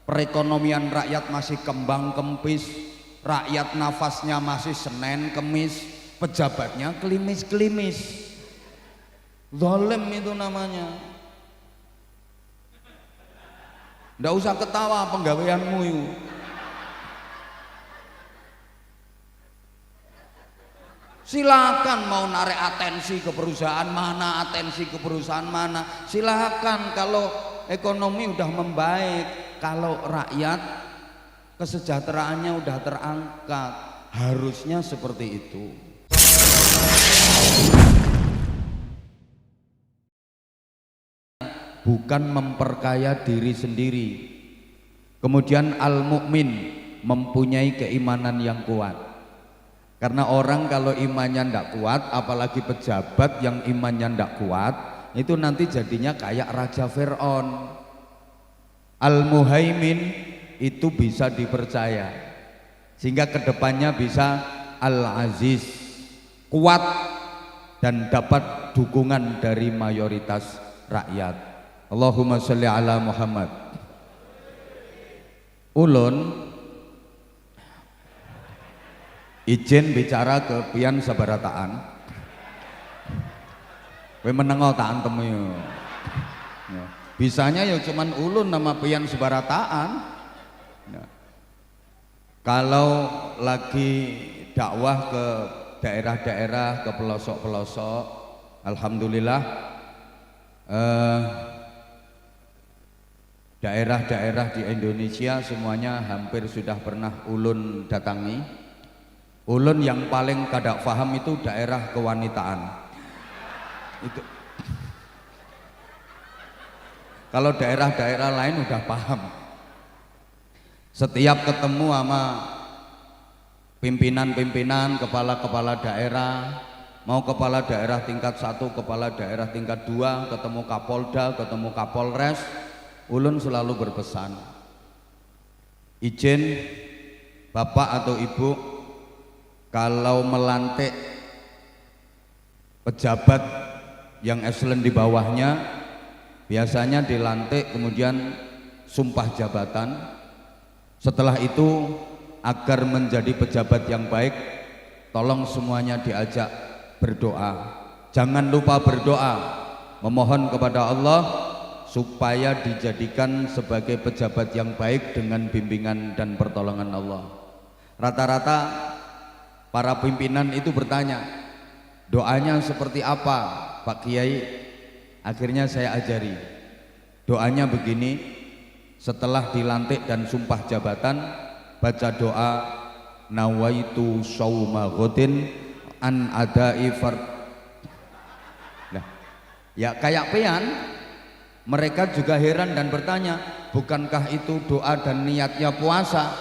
perekonomian rakyat masih kembang kempis, rakyat nafasnya masih Senin Kemis, pejabatnya klimis-klimis. Zalim itu namanya. Nggak usah ketawa penggaweanmu itu. Silakan mau narik atensi ke perusahaan mana, atensi ke perusahaan mana, silakan kalau ekonomi udah membaik, kalau rakyat kesejahteraannya udah terangkat, harusnya seperti itu. Bukan memperkaya diri sendiri. Kemudian al-mukmin mempunyai keimanan yang kuat. Karena orang kalau imannya ndak kuat, apalagi pejabat yang imannya ndak kuat, itu nanti jadinya kayak Raja Fir'aun. Al-Muhaimin itu bisa dipercaya, sehingga kedepannya bisa Al-Aziz, kuat dan dapat dukungan dari mayoritas rakyat. Allahumma sholli ala Muhammad. Ulun izin bicara ke pian sabarataan. Kowe menengo tak antem yo. Ya. Bisanya ya cuman ulun nama pian sabarataan. Ya. Kalau lagi dakwah ke daerah-daerah, ke pelosok-pelosok, alhamdulillah daerah-daerah di Indonesia semuanya hampir sudah pernah ulun datangi. Ulun yang paling kadak paham itu daerah kewanitaan. Itu. Kalau daerah-daerah lain udah paham. Setiap ketemu sama pimpinan-pimpinan, kepala-kepala daerah, mau kepala daerah tingkat 1, kepala daerah tingkat 2, ketemu Kapolda, ketemu Kapolres, ulun selalu berpesan, izin Bapak atau Ibu, kalau melantik pejabat yang eselon di bawahnya, biasanya dilantik kemudian sumpah jabatan. Setelah itu agar menjadi pejabat yang baik, tolong semuanya diajak berdoa. Jangan lupa berdoa, memohon kepada Allah supaya dijadikan sebagai pejabat yang baik dengan bimbingan dan pertolongan Allah. Rata-rata para pimpinan itu bertanya, doanya seperti apa Pak Kiai? Akhirnya saya ajari, doanya begini, setelah dilantik dan sumpah jabatan, baca doa nawaitu shauma ghadin an adai fard. Nah, ya kayak pian, mereka juga heran dan bertanya, bukankah itu doa dan niatnya puasa?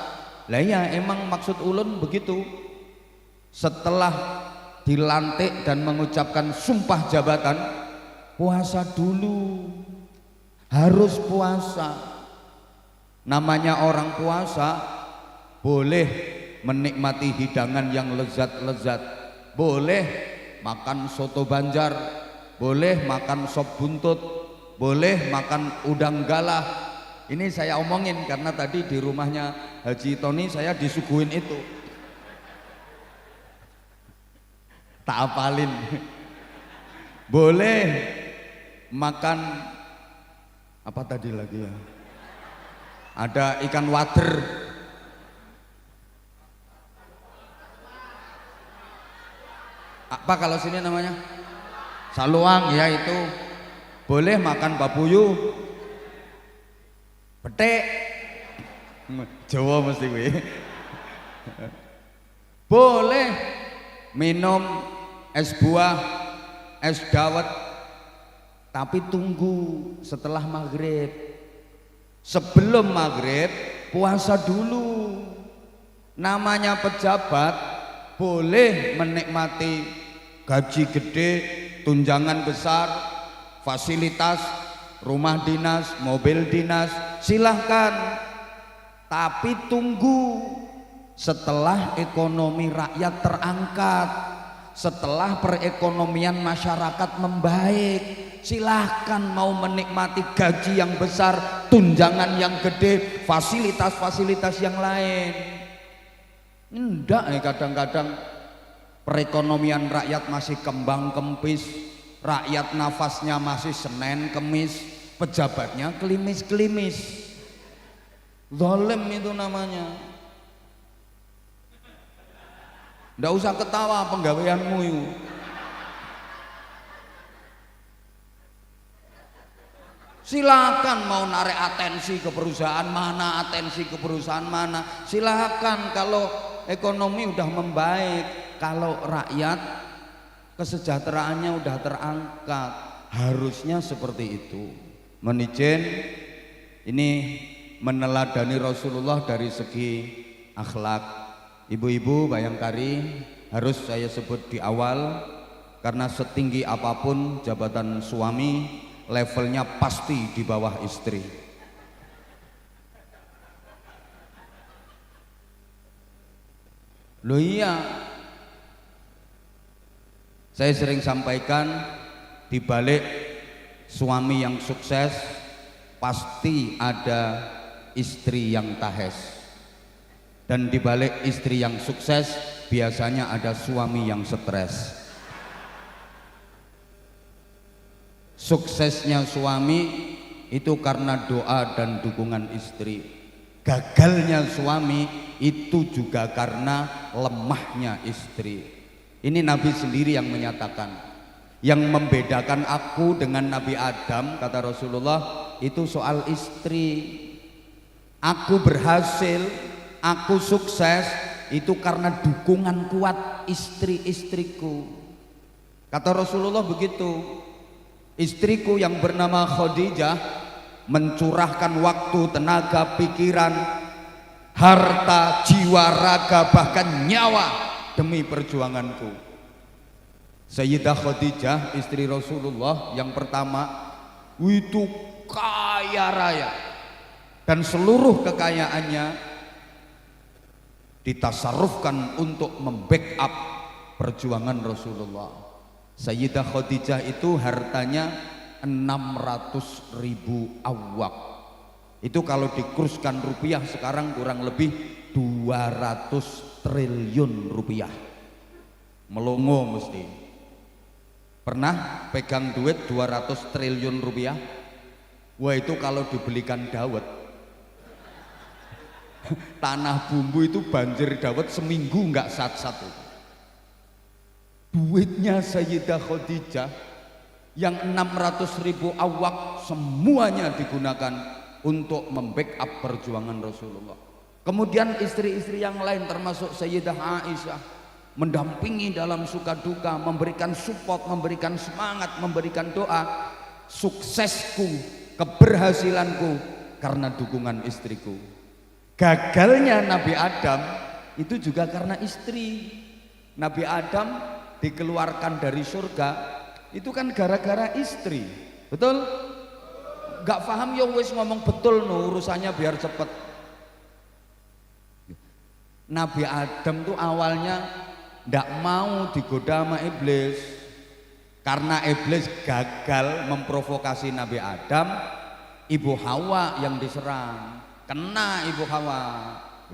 Lah ya, emang maksud ulun begitu. Setelah dilantik dan mengucapkan sumpah jabatan, puasa dulu, harus puasa. Namanya orang puasa boleh menikmati hidangan yang lezat-lezat, boleh makan soto Banjar, boleh makan sop buntut, boleh makan udang galah. Ini saya omongin karena tadi di rumahnya Haji Tony saya disuguhin itu. Tak apalin. Boleh makan apa tadi lagi ya? Ada ikan wader. Apa kalau sini namanya? Saluang, ya itu. Boleh makan babuyu. Petik. Jawa mesti gue. Boleh minum es buah, es dawet, tapi tunggu setelah maghrib. Sebelum maghrib puasa dulu. Namanya pejabat boleh menikmati gaji gede, tunjangan besar, fasilitas, rumah dinas, mobil dinas, silahkan. Tapi tunggu setelah ekonomi rakyat terangkat, setelah perekonomian masyarakat membaik, silahkan mau menikmati gaji yang besar, tunjangan yang gede, fasilitas-fasilitas yang lain. Enggak kadang-kadang perekonomian rakyat masih kembang kempis, rakyat nafasnya masih Senin Kemis, pejabatnya kelimis-kelimis. Zalim itu namanya. Nggak usah ketawa penggaweanmu itu. Silakan mau narik atensi ke perusahaan mana, atensi ke perusahaan mana, silakan kalau ekonomi udah membaik, kalau rakyat kesejahteraannya udah terangkat, harusnya seperti itu. Menijen ini meneladani Rasulullah dari segi akhlak. Ibu-ibu Bayangkari harus saya sebut di awal, karena setinggi apapun jabatan suami, levelnya pasti di bawah istri. Loh iya, saya sering sampaikan, di balik suami yang sukses pasti ada istri yang tahes. Dan di balik istri yang sukses biasanya ada suami yang stres. Suksesnya suami itu karena doa dan dukungan istri. Gagalnya suami itu juga karena lemahnya istri. Ini Nabi sendiri yang menyatakan. Yang membedakan aku dengan Nabi Adam, kata Rasulullah, itu soal istri. Aku berhasil, aku sukses itu karena dukungan kuat istri-istriku. Kata Rasulullah begitu. Istriku yang bernama Khadijah mencurahkan waktu, tenaga, pikiran, harta, jiwa, raga, bahkan nyawa demi perjuanganku. Sayyidah Khadijah, istri Rasulullah yang pertama, itu kaya raya, dan seluruh kekayaannya ditasarrufkan untuk membackup perjuangan Rasulullah. Sayyidah Khadijah itu hartanya 600.000 awak. Itu kalau dikurskan rupiah sekarang kurang lebih 200 triliun rupiah. Melongo mesti. Pernah pegang duit 200 triliun rupiah? Wah, itu kalau dibelikan dawet, tanah bumbu itu banjir dawet seminggu nggak satu-satu. Duitnya Sayyidah Khadijah yang 600.000 awak semuanya digunakan untuk membackup perjuangan Rasulullah. Kemudian istri-istri yang lain termasuk Sayyidah Aisyah mendampingi dalam suka duka, memberikan support, memberikan semangat, memberikan doa. Suksesku, keberhasilanku karena dukungan istriku. Gagalnya Nabi Adam itu juga karena istri. Nabi Adam dikeluarkan dari surga itu kan gara-gara istri. Betul? Gak paham ya wis ngomong betul no, urusannya biar cepet. Nabi Adam tuh awalnya ndak mau digoda sama iblis, karena iblis gagal memprovokasi Nabi Adam. Ibu Hawa yang diserang, kena Ibu Hawa.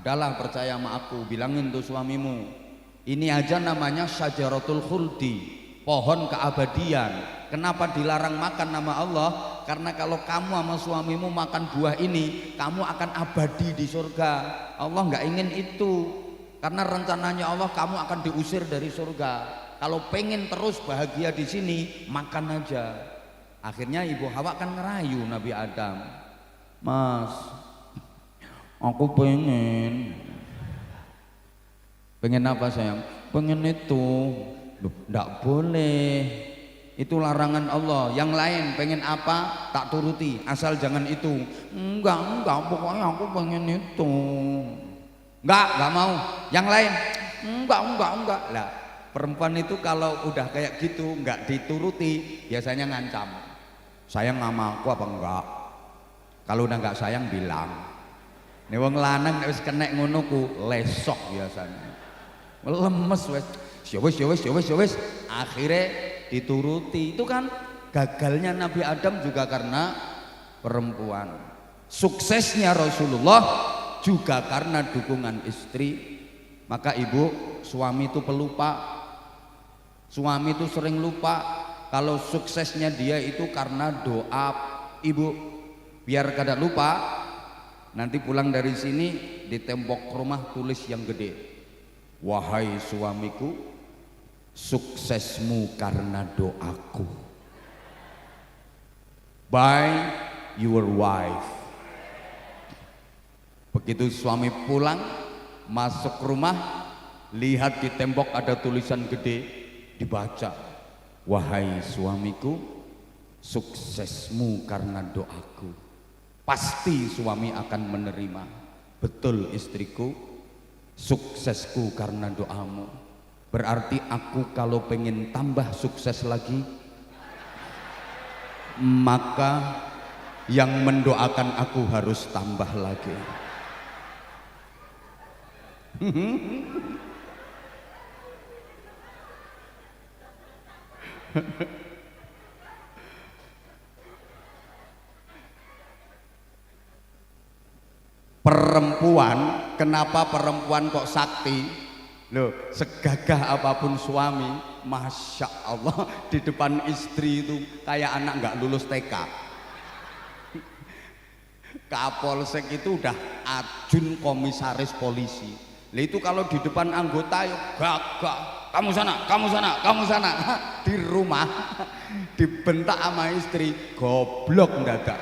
Udahlah, percaya sama aku, bilangin tuh suamimu, ini aja namanya syajaratul khuldi, pohon keabadian. Kenapa dilarang makan nama Allah? Karena kalau kamu sama suamimu makan buah ini, kamu akan abadi di surga. Allah nggak ingin itu, karena rencananya Allah kamu akan diusir dari surga. Kalau pengen terus bahagia di sini, makan aja. Akhirnya Ibu Hawa kan ngerayu Nabi Adam, Mas, aku pengen apa sayang? Pengen itu. Loh, nggak boleh, itu larangan Allah. Yang lain pengen apa tak turuti, asal jangan itu. Enggak, pokoknya aku pengen itu. Enggak mau. Yang lain enggak. Lah, perempuan itu kalau udah kayak gitu enggak dituruti biasanya ngancam. Sayang sama aku apa enggak? Kalau udah enggak sayang bilang. Nek wong lanang nek wis kenek ngono ku lesok biasanya. Lemes wis. ya wis, akhirnya dituruti. Itu kan gagalnya Nabi Adam juga karena perempuan. Suksesnya Rasulullah juga karena dukungan istri. Maka ibu, suami itu pelupa, suami itu sering lupa kalau suksesnya dia itu karena doa. Ibu, biar kada lupa, nanti pulang dari sini di tembok rumah tulis yang gede, wahai suamiku, suksesmu karena doaku. By your wife. Begitu suami pulang, masuk rumah, lihat di tembok ada tulisan gede, dibaca, wahai suamiku, suksesmu karena doaku. Pasti suami akan menerima. Betul istriku, suksesku karena doamu. Berarti aku kalau pengen tambah sukses lagi, maka yang mendoakan aku harus tambah lagi. Perempuan, kenapa perempuan kok sakti? Loh, segagah apapun suami, masya Allah, di depan istri itu kayak anak nggak lulus TK. Kapolsek itu udah ajun komisaris polisi. Lah itu kalau di depan anggota ya gagah, kamu sana, kamu sana, kamu sana. Di rumah dibentak sama istri, goblok mendadak.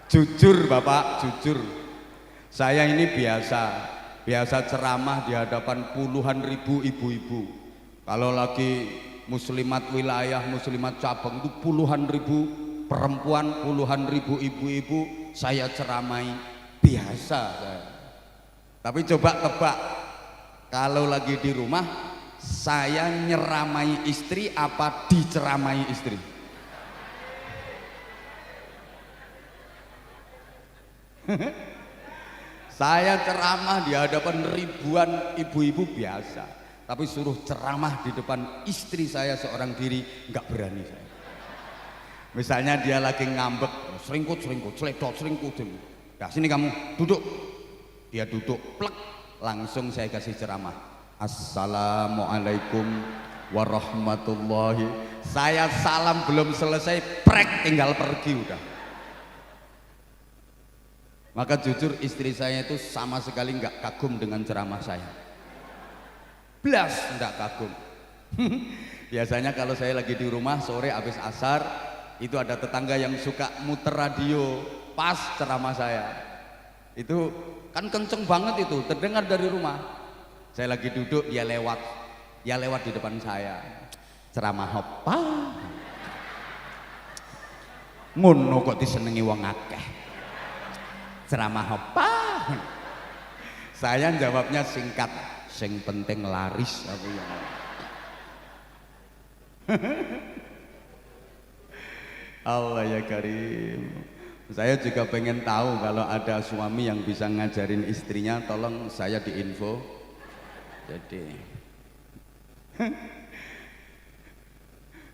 Jujur Bapak, jujur, saya ini biasa ceramah di hadapan puluhan ribu ibu-ibu. Kalau lagi muslimat wilayah, muslimat cabang itu puluhan ribu perempuan, puluhan ribu ibu-ibu saya ceramai, biasa saya. Tapi coba tebak, kalau lagi di rumah saya nyeramai istri apa diceramai istri? Saya ceramah di hadapan ribuan ibu-ibu biasa, tapi suruh ceramah di depan istri saya seorang diri nggak berani saya. Misalnya dia lagi ngambek, seringkut, seledot, seringkut. Nah, sini kamu duduk. Dia duduk, plek, langsung saya kasih ceramah. Assalamualaikum warahmatullahi. Saya salam belum selesai, prek, tinggal pergi udah. Maka jujur istri saya itu sama sekali nggak kagum dengan ceramah saya. Blas nggak kagum. Biasanya kalau saya lagi di rumah sore habis asar, itu ada tetangga yang suka muter radio pas ceramah saya. Itu kan kenceng banget itu, terdengar dari rumah. Saya lagi duduk, dia lewat di depan saya. Ceramah apa? Ngono kok disenengi wong akeh. Ceramah apa? Saya jawabnya singkat, sing penting laris aku yang. Allah ya Karim. Saya juga pengen tahu kalau ada suami yang bisa ngajarin istrinya, tolong saya diinfo. Jadi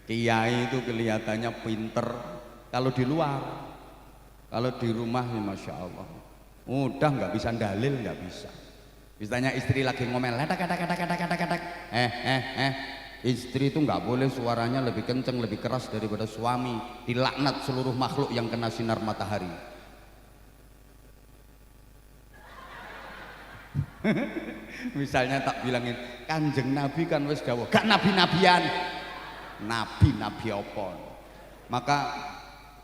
kiai itu kelihatannya pinter kalau di luar, kalau di rumah ya masya Allah udah nggak bisa dalil, nggak bisa. Misalnya istri lagi ngomel, istri itu nggak boleh suaranya lebih kenceng, lebih keras daripada suami. Dilaknat seluruh makhluk yang kena sinar matahari. Misalnya tak bilangin, Kanjeng Nabi kan wis dawuh, gak nabi-nabian. Nabi apa? Maka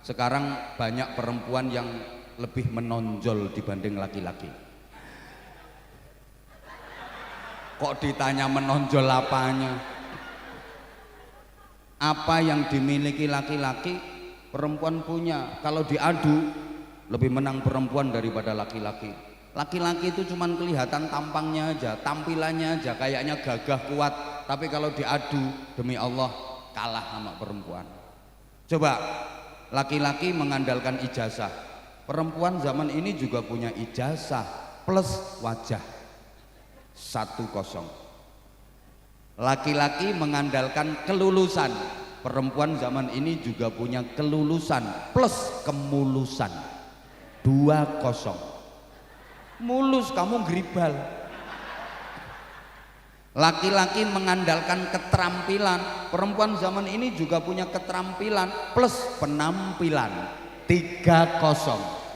sekarang banyak perempuan yang lebih menonjol dibanding laki-laki. Kok ditanya menonjol apanya? Apa yang dimiliki laki-laki perempuan punya. Kalau diadu lebih menang perempuan daripada laki-laki. Laki-laki itu cuman kelihatan tampangnya aja, tampilannya aja kayaknya gagah kuat, tapi kalau diadu demi Allah kalah sama perempuan. Coba laki-laki mengandalkan ijazah, Perempuan zaman ini juga punya ijazah plus wajah 10. Laki-laki mengandalkan kelulusan, perempuan zaman ini juga punya kelulusan plus kemulusan 20. Mulus kamu geribal. Laki-laki mengandalkan keterampilan, perempuan zaman ini juga punya keterampilan plus penampilan 30.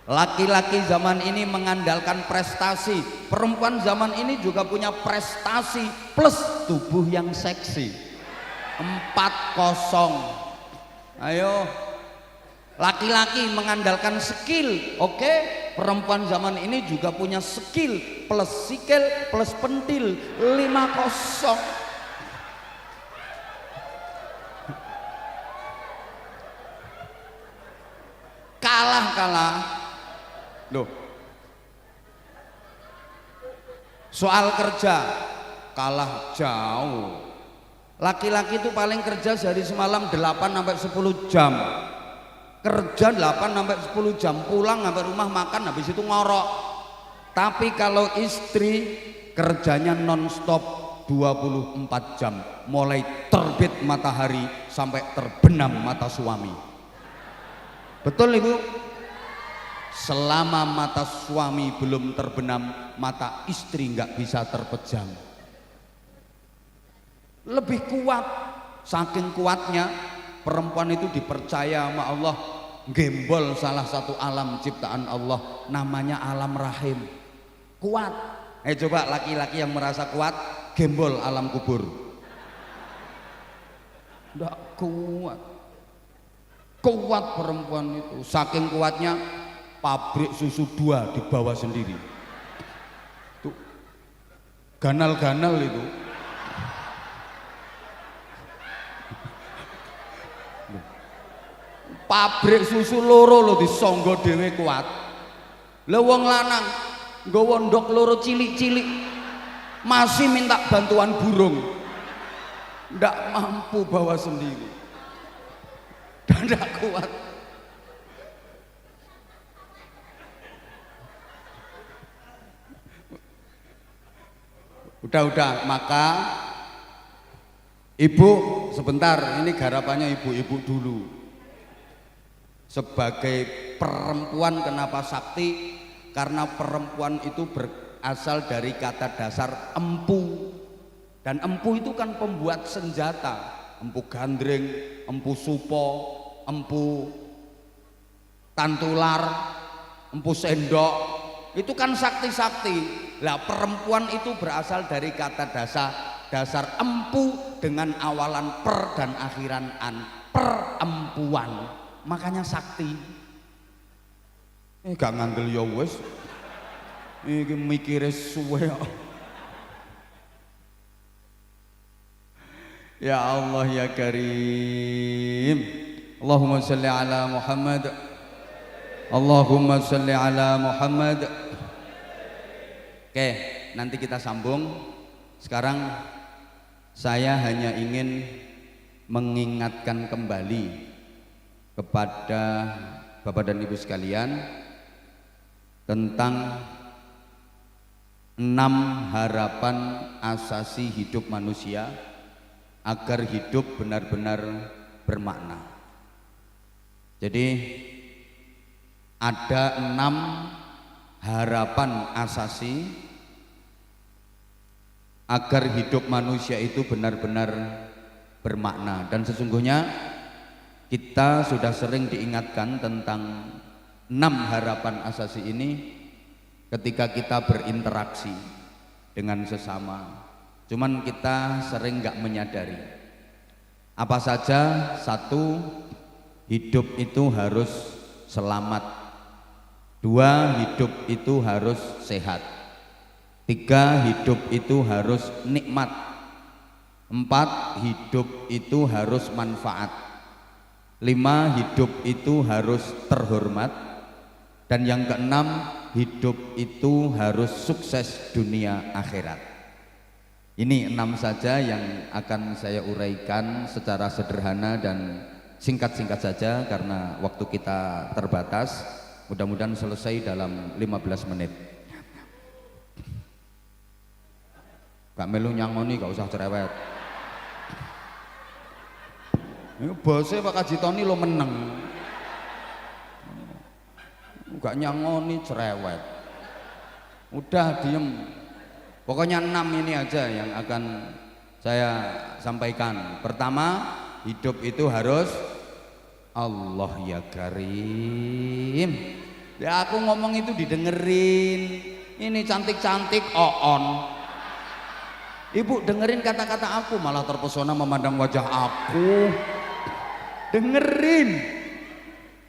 Laki-laki zaman ini mengandalkan prestasi, perempuan zaman ini juga punya prestasi plus tubuh yang seksi 40. Ayo, laki-laki mengandalkan skill, oke, perempuan zaman ini juga punya skill plus sikil plus pentil 50. Kalah loh. Soal kerja kalah jauh. Laki-laki itu paling kerja sehari semalam 8 sampai 10 jam. Kerja 8 sampai 10 jam, pulang sampai rumah makan, habis itu ngorok. Tapi kalau istri kerjanya nonstop 24 jam, mulai terbit matahari sampai terbenam mata suami. Betul Ibu? Selama mata suami belum terbenam, mata istri nggak bisa terpejam. Lebih kuat, saking kuatnya perempuan itu dipercaya sama Allah gembol salah satu alam ciptaan Allah, namanya alam rahim. Kuat. Coba laki-laki yang merasa kuat gembol alam kubur. Nggak kuat. Kuat perempuan itu, saking kuatnya pabrik susu 2 dibawa sendiri. Tuh, ganal-ganal itu. Pabrik susu loro lo disonggo dhewe kuat. Lah wong lanang nggawa ndok loro cilik-cilik masih minta bantuan burung. Ndak mampu bawa sendiri. Dan ndak kuat. Udah, maka ibu sebentar, ini garapannya ibu-ibu dulu. Sebagai perempuan kenapa sakti? Karena perempuan itu berasal dari kata dasar empu. Dan empu itu kan pembuat senjata. Empu gandring, empu supo, empu tantular, empu sendok. Itu kan sakti-sakti. Lah perempuan itu berasal dari kata dasar empu dengan awalan per dan akhiran an, perempuan, makanya sakti. Gak ngandel ya wis, iki mikire suwe. Ya Allah ya Karim, Allahumma sholli ala Muhammad, Allahumma sholli ala Muhammad. Oke, nanti kita sambung. Sekarang saya hanya ingin mengingatkan kembali kepada Bapak dan Ibu sekalian tentang 6 harapan asasi hidup manusia agar hidup benar-benar bermakna. Jadi ada 6 harapan asasi agar hidup manusia itu benar-benar bermakna. Dan sesungguhnya kita sudah sering diingatkan tentang 6 harapan asasi ini ketika kita berinteraksi dengan sesama. Cuman kita sering nggak menyadari. Apa saja? 1, hidup itu harus selamat. 2, hidup itu harus sehat. 3, hidup itu harus nikmat. 4, hidup itu harus manfaat. 5, hidup itu harus terhormat. Dan yang ke-6, hidup itu harus sukses dunia akhirat. Ini 6 saja yang akan saya uraikan secara sederhana dan singkat-singkat saja karena waktu kita terbatas. Mudah-mudahan selesai dalam 15 menit. Gak melu nyangoni, gak usah cerewet. Ini bosnya Pak Haji Tony lo meneng. Gak nyangoni cerewet. Udah diem. Pokoknya 6 ini aja yang akan saya sampaikan. Pertama, hidup itu harus Allah ya Karim. Ya aku ngomong itu didengerin. Ini cantik-cantik oon. Ibu dengerin kata-kata aku, malah terpesona memandang wajah aku. Dengerin.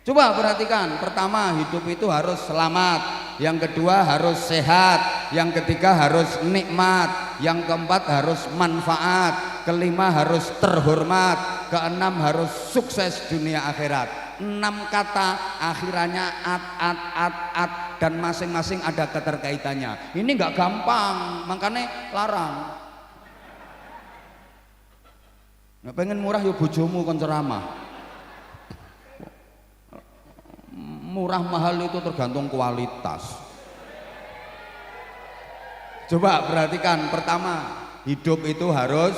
Coba perhatikan. Pertama, hidup itu harus selamat. Yang kedua harus sehat. Yang ketiga harus nikmat. Yang keempat harus manfaat. Kelima harus terhormat. Keenam harus sukses dunia akhirat. 6 kata akhirannya at dan masing-masing ada keterkaitannya. Ini nggak gampang, makanya larang. Nggak pengen murah ya bojomu kon ceramah. Murah mahal itu tergantung kualitas. Coba perhatikan, pertama hidup itu harus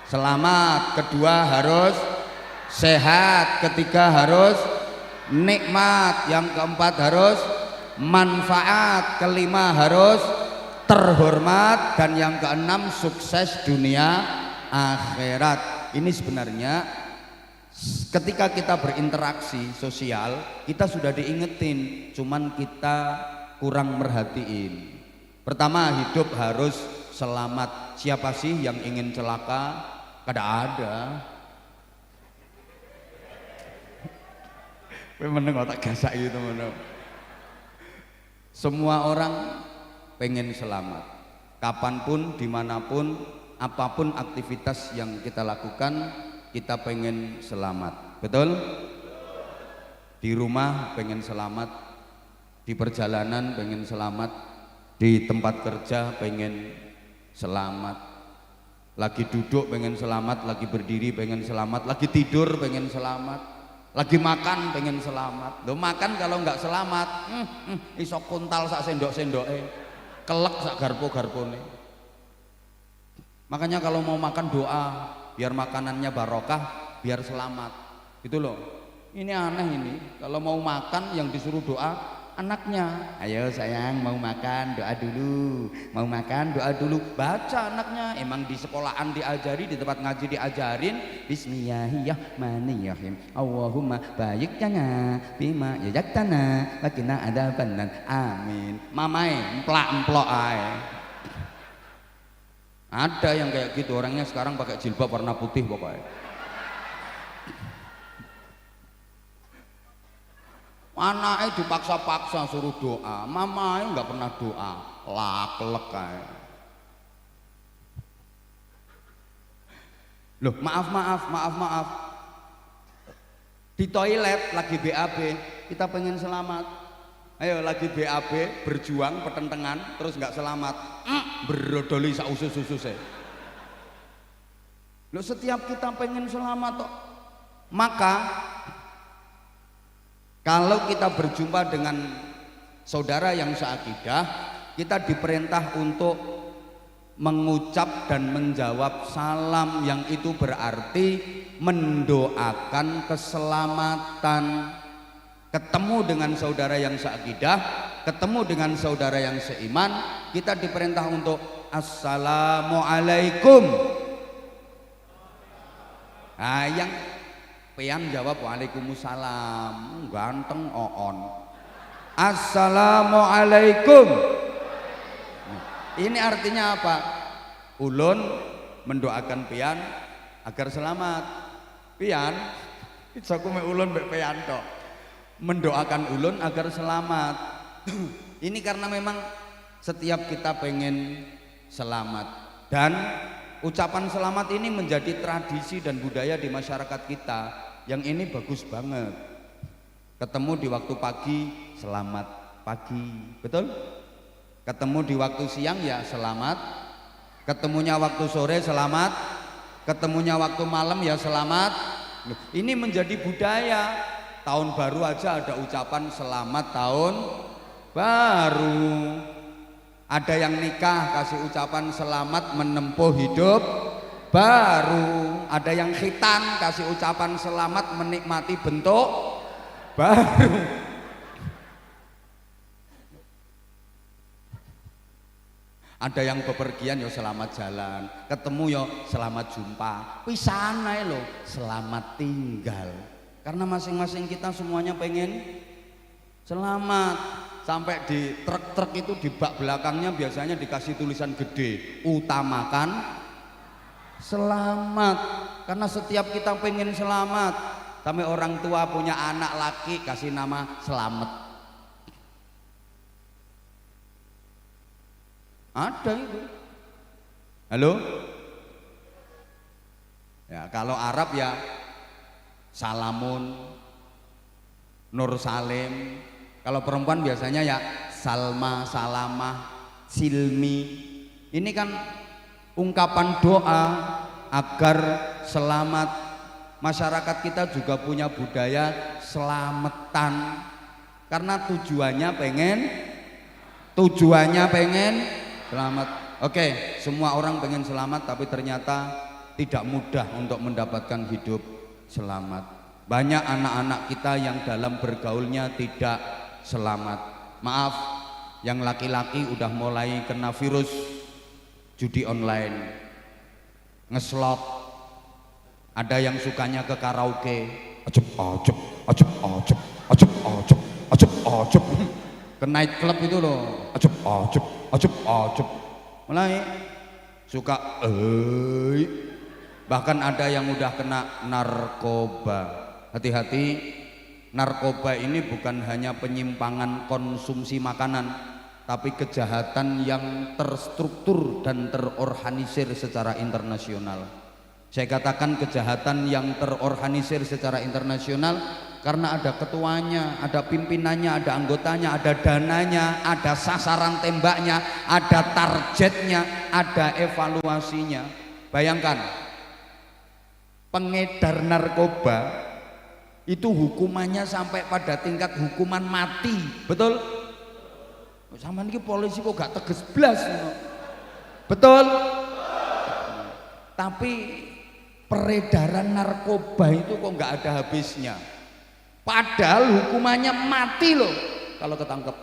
selamat, kedua harus sehat, ketiga harus nikmat, yang keempat harus manfaat, kelima harus terhormat, dan yang keenam sukses dunia akhirat. Ini sebenarnya ketika kita berinteraksi sosial kita sudah diingetin, cuman kita kurang merhatiin. Pertama, hidup harus selamat. Siapa sih yang ingin celaka? Kada ada. Meneng otak gasak gitu meneng. Semua orang pengen selamat. Kapanpun, dimanapun, apapun aktivitas yang kita lakukan, kita pengen selamat. Betul? Di rumah pengen selamat, di perjalanan pengen selamat, di tempat kerja pengen selamat, lagi duduk pengen selamat, lagi berdiri pengen selamat, lagi tidur pengen selamat, lagi makan pengen selamat. Loh, makan kalau nggak selamat iso kuntal sak sendok-sendoke, kelek sak garpo-garpone. Makanya kalau mau makan doa biar makanannya barokah, biar selamat gitu loh. Ini aneh ini, kalau mau makan yang disuruh doa anaknya, ayo sayang mau makan doa dulu, mau makan doa dulu. Baca anaknya, emang di sekolahan diajari, di tempat ngaji diajarin Bismillahirrahmanirrahim, Allahumma baik jana bima yajaktana wakina adabannan, amin. Mamae emplak-emplok ae. Ada yang kayak gitu, orangnya sekarang pakai jilbab warna putih pokoknya. Anaknya dipaksa-paksa suruh doa, mamanya nggak pernah doa, laklek kayak. Loh, maaf. Di toilet lagi BAB, kita pengen selamat. Ayo lagi BAB, berjuang, pertentangan, terus nggak selamat, berodoli sak usus-ususnya. Loh, setiap kita pengen selamat toh, maka kalau kita berjumpa dengan saudara yang seakidah, kita diperintah untuk mengucap dan menjawab salam, yang itu berarti mendoakan keselamatan. Ketemu dengan saudara yang seakidah, ketemu dengan saudara yang seiman, kita diperintah untuk assalamualaikum. Nah, yang Pian jawab waalaikumsalam, ganteng oon. Assalamualaikum. Ini artinya apa? Ulun mendoakan Pian agar selamat. Pian, iso kume ulun mbek Pian tok. Mendoakan ulun agar selamat. Ini karena memang setiap kita pengen selamat, dan ucapan selamat ini menjadi tradisi dan budaya di masyarakat kita. Yang ini bagus banget. Ketemu di waktu pagi, selamat pagi, betul? Ketemu di waktu siang ya selamat. Ketemunya waktu sore selamat. Ketemunya waktu malam ya selamat. Loh, ini menjadi budaya. Tahun baru aja ada ucapan selamat tahun baru. Ada yang nikah kasih ucapan selamat menempuh hidup baru. Ada yang khitan kasih ucapan selamat menikmati bentuk baru. Ada yang bepergian ya selamat jalan, ketemu ya selamat jumpa, pisahan ae lho selamat tinggal. Karena masing-masing kita semuanya pengen selamat. Sampai di truk-truk itu di bak belakangnya biasanya dikasih tulisan gede, utamakan selamat. Karena setiap kita pengen selamat. Sampai orang tua punya anak laki kasih nama Selamat. Ada itu. Halo? Ya, kalau Arab ya Salamun, Nur Salim. Kalau perempuan biasanya ya Salma, Salamah, Silmi. Ini kan ungkapan doa agar selamat. Masyarakat kita juga punya budaya selamatan. Karena tujuannya pengen selamat. Oke, semua orang pengen selamat, tapi ternyata tidak mudah untuk mendapatkan hidup selamat. Banyak anak-anak kita yang dalam bergaulnya tidak selamat. Maaf, yang laki-laki udah mulai kena virus judi online, ngeslot. Ada yang sukanya ke karaoke, ajep ajep ajep ajep ajep ajep ajep ajep, ke night club itu loh, ajep ajep ajep ajep, mulai suka bahkan ada yang udah kena narkoba. Hati-hati, narkoba ini bukan hanya penyimpangan konsumsi makanan, tapi kejahatan yang terstruktur dan terorganisir secara internasional. Saya katakan kejahatan yang terorganisir secara internasional karena ada ketuanya, ada pimpinannya, ada anggotanya, ada dananya, ada sasaran tembaknya, ada targetnya, ada evaluasinya. Bayangkan, pengedar narkoba itu hukumannya sampai pada tingkat hukuman mati, betul? Sama ini polisi kok gak tegas blas, betul? Tapi peredaran narkoba itu kok gak ada habisnya. Padahal hukumannya mati loh kalau ketangkep.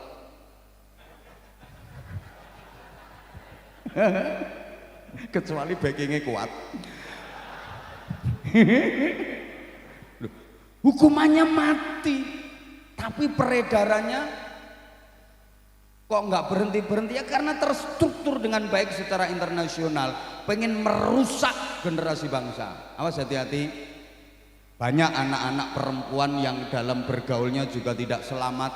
Kecuali backingnya kuat. Hukumannya mati, tapi peredarannya kok nggak berhenti-berhenti ya karena terstruktur dengan baik secara internasional, pengen merusak generasi bangsa. Awas hati-hati, banyak anak-anak perempuan yang dalam bergaulnya juga tidak selamat,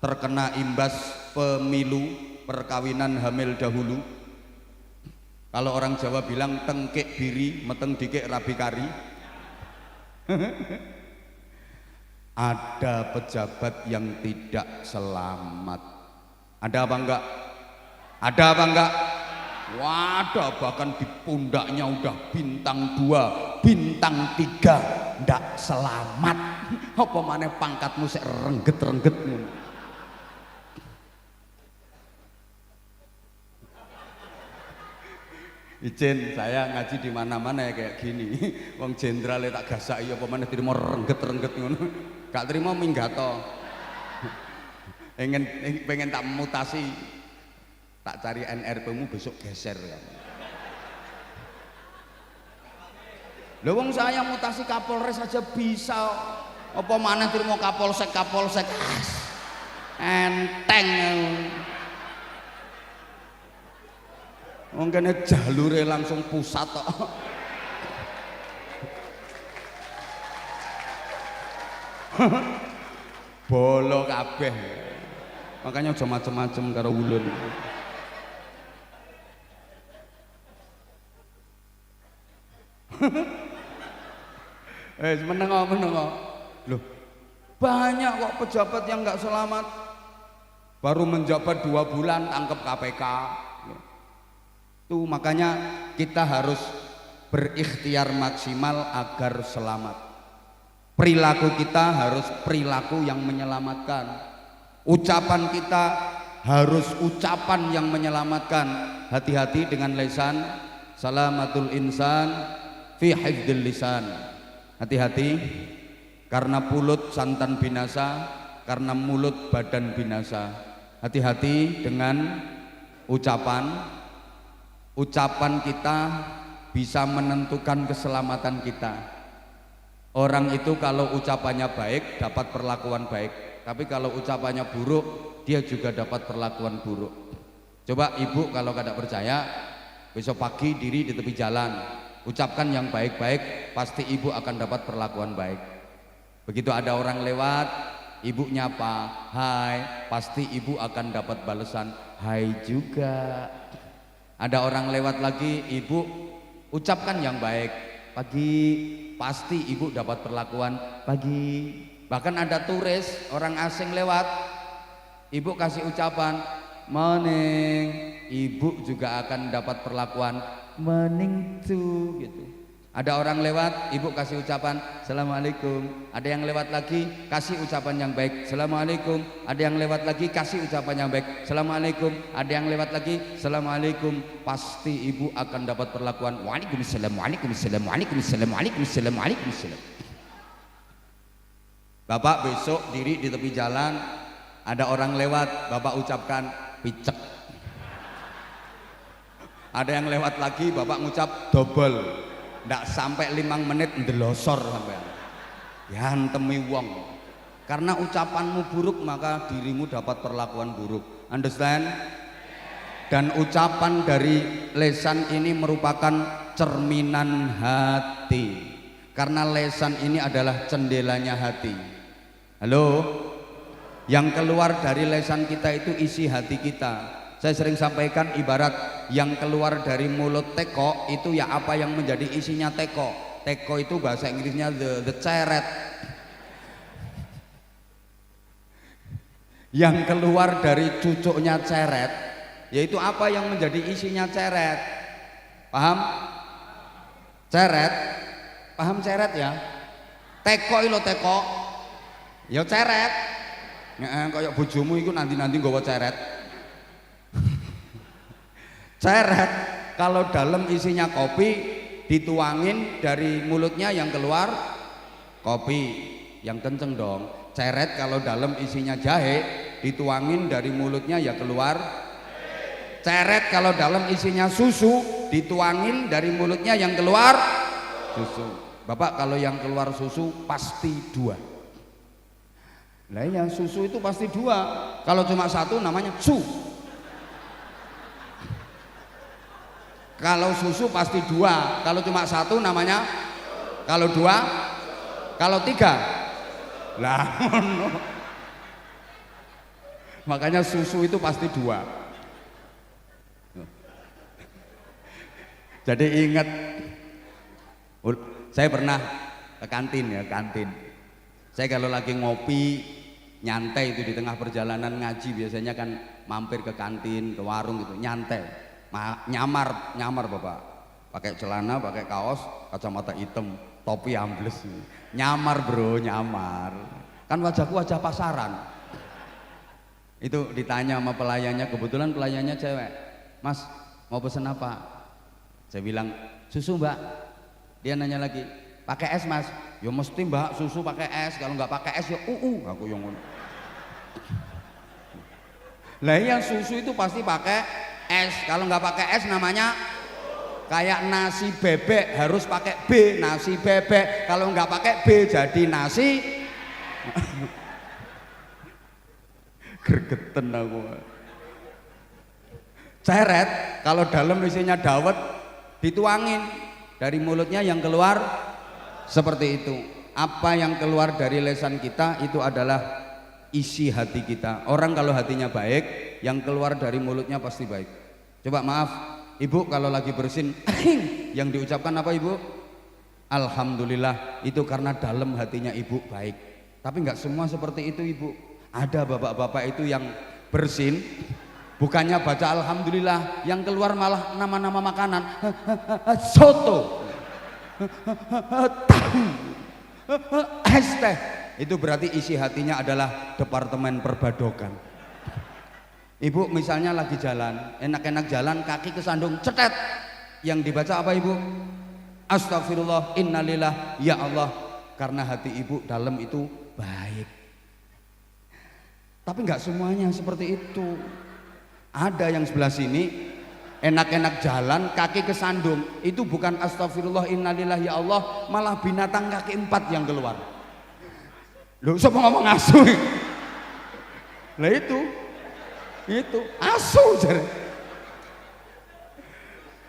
terkena imbas pemilu, perkawinan hamil dahulu. Kalau orang Jawa bilang tengkek biri, meteng dikek rabi kari. Ada pejabat yang tidak selamat. Ada apa enggak? Ada apa enggak? Waduh, bahkan di pundaknya udah bintang 2, bintang 3, ndak selamat. Apa maneh pangkatmu sik rengget-rengget. Izin saya ngaji di mana-mana ya kayak gini. Wong jenderal tak gasaki apa maneh trimo rengget-rengget ngono. Gak trimo minggato. Pengen tak mutasi. Tak cari NRP-mu besok geser ya. Lho wong saya mutasi Kapolres aja bisa. Apa maneh trimo Kapolsek. Enteng. Mungkin jalure langsung pusat kok. Bolo kabeh. Makanya aja macem-macem karo ulun. Meneng. Loh, banyak kok pejabat yang nggak selamat. Baru menjabat 2 bulan tangkep KPK. Tuh makanya kita harus berikhtiar maksimal agar selamat. Perilaku kita harus perilaku yang menyelamatkan. Ucapan kita harus ucapan yang menyelamatkan. Hati-hati dengan lisan. Salamatul insan fi hifdzil lisan. Hati-hati, karena mulut santan binasa, karena mulut badan binasa. Hati-hati dengan ucapan. Ucapan kita bisa menentukan keselamatan kita. Orang itu kalau ucapannya baik dapat perlakuan baik, tapi kalau ucapannya buruk dia juga dapat perlakuan buruk. Coba ibu kalau tidak percaya, besok pagi diri di tepi jalan, ucapkan yang baik-baik, pasti ibu akan dapat perlakuan baik. Begitu ada orang lewat, ibu nyapa, hai, pasti ibu akan dapat balasan, hai juga. Ada orang lewat lagi, ibu ucapkan yang baik, pagi, pasti ibu dapat perlakuan pagi. Bahkan ada turis, orang asing lewat, ibu kasih ucapan morning, ibu juga akan dapat perlakuan morning too gitu. Ada orang lewat, ibu kasih ucapan assalamualaikum. Ada yang lewat lagi, kasih ucapan yang baik assalamualaikum. Ada yang lewat lagi, kasih ucapan yang baik assalamualaikum. Ada yang lewat lagi assalamualaikum. Pasti ibu akan dapat perlakuan waalaikumsalam, waalaikumsalam, waalaikumsalam, waalaikumsalam, waalaikumsalam. Bapak besok diri di tepi jalan, ada orang lewat, bapak ucapkan picek. Ada yang lewat lagi, bapak ngucap double. Ndak sampai 5 menit ndelosor sampean. Ya antemi wong. Karena ucapanmu buruk maka dirimu dapat perlakuan buruk. Understand? Dan ucapan dari lesan ini merupakan cerminan hati. Karena lesan ini adalah jendelanya hati. Halo? Yang keluar dari lesan kita itu isi hati kita. Saya sering sampaikan ibarat yang keluar dari mulut teko itu ya apa yang menjadi isinya teko. Teko itu bahasa Inggrisnya the ceret. Yang keluar dari cucuknya ceret yaitu apa yang menjadi isinya ceret. Paham? Ceret. Paham ceret ya? Teko ilo teko. Ya ceret. Kayak bojomu itu nanti nggawa ceret. Ceret kalau dalam isinya kopi dituangin dari mulutnya yang keluar kopi yang kenceng dong. Ceret kalau dalam isinya jahe dituangin dari mulutnya ya keluar. Ceret kalau dalam isinya susu dituangin dari mulutnya yang keluar susu. Bapak kalau yang keluar susu pasti 2. Lah yang susu itu pasti 2. Kalau cuma 1 namanya su. Kalau susu pasti 2, kalau cuma 1 namanya, kalau 2, kalau 3, lah no. Makanya susu itu pasti 2. Jadi ingat, saya pernah ke kantin ya, kantin. Saya kalau lagi ngopi, nyantai itu di tengah perjalanan ngaji biasanya kan mampir ke kantin, ke warung gitu, nyantai. Nyamar bapak, pakai celana, pakai kaos, kacamata hitam, topi ambles, nyamar bro, nyamar. Kan wajahku wajah pasaran. Itu ditanya sama pelayannya, kebetulan pelayannya cewek, mas mau pesen apa? Saya bilang susu mbak. Dia nanya lagi, pakai es mas? Ya mesti mbak, susu pakai es, kalau nggak pakai es ya aku yang ngono. Lah yang susu itu pasti pakai es, kalau nggak pakai es namanya kayak nasi bebek harus pakai B, nasi bebek. Kalau nggak pakai B jadi nasi gregeten aku. Ceret kalau dalam isinya dawet dituangin dari mulutnya yang keluar seperti itu. Apa yang keluar dari lesan kita itu adalah isi hati kita. Orang kalau hatinya baik, yang keluar dari mulutnya pasti baik. Coba maaf, ibu kalau lagi bersin, yang diucapkan apa ibu? Alhamdulillah. Itu karena dalam hatinya ibu baik. Tapi nggak semua seperti itu ibu. Ada bapak-bapak itu yang bersin, bukannya baca alhamdulillah, yang keluar malah nama-nama makanan. Soto, tahu, Es teh. Itu berarti isi hatinya adalah departemen perbadokan. Ibu misalnya lagi jalan, enak-enak jalan, kaki kesandung, cetet. Yang dibaca apa ibu? Astagfirullah, innalillah, ya Allah. Karena hati ibu dalam itu baik. Tapi nggak semuanya seperti itu. Ada yang sebelah sini enak-enak jalan, kaki kesandung, itu bukan astagfirullah, innalillah, ya Allah, malah binatang kaki 4 yang keluar. Loh, siapa ngomong asu? Lah itu asu jare.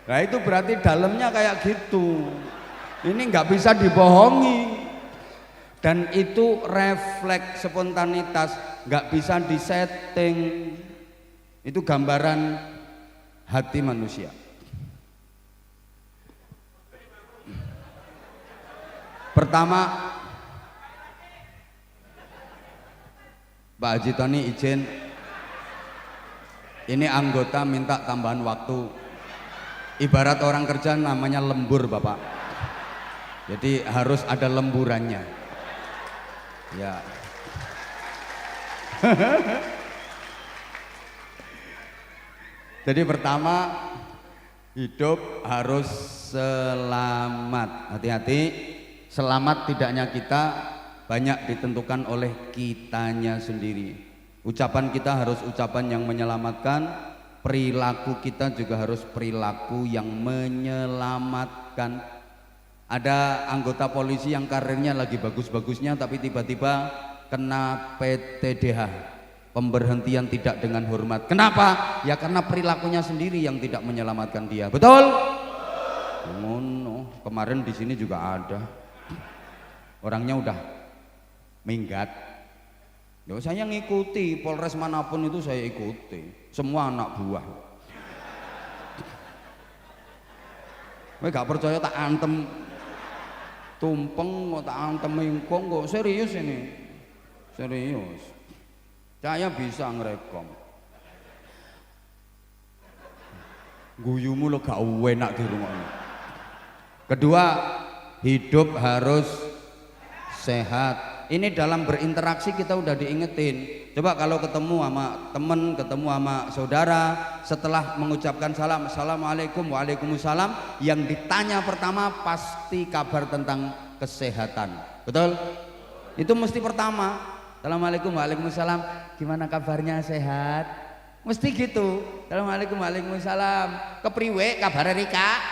Nah itu berarti dalamnya kayak gitu. Ini nggak bisa dibohongi. Dan itu refleks spontanitas, nggak bisa disetting. Itu gambaran hati manusia. Pertama, Pak Haji Tony izin, ini anggota minta tambahan waktu. Ibarat orang kerja namanya lembur Bapak, jadi harus ada lemburannya ya. Jadi pertama, hidup harus selamat. Hati-hati, selamat tidaknya kita banyak ditentukan oleh kitanya sendiri. Ucapan kita harus ucapan yang menyelamatkan, perilaku kita juga harus perilaku yang menyelamatkan. Ada anggota polisi yang karirnya lagi bagus-bagusnya tapi tiba-tiba kena PTDH, pemberhentian tidak dengan hormat. Kenapa? Ya karena perilakunya sendiri yang tidak menyelamatkan dia. Betul? Ngono. Kemarin di sini juga ada. Orangnya udah minggat. Ya, saya ngikuti Polres manapun itu saya ikuti. Semua anak buah. Kowe gak percaya tak antem tumpeng kok tak antem mingkong kok. Serius ini. Serius. Saya bisa ngerekom. Guyumu lo gak enak di rumah. Kedua, hidup harus sehat. Ini dalam berinteraksi kita udah diingetin. Coba kalau ketemu sama temen, ketemu sama saudara, setelah mengucapkan salam, assalamualaikum, waalaikumsalam, yang ditanya pertama pasti kabar tentang kesehatan. Betul? Itu mesti pertama. Assalamualaikum, waalaikumsalam, gimana kabarnya, sehat? Mesti gitu. Assalamualaikum, waalaikumsalam, kepriwe kabar Rika?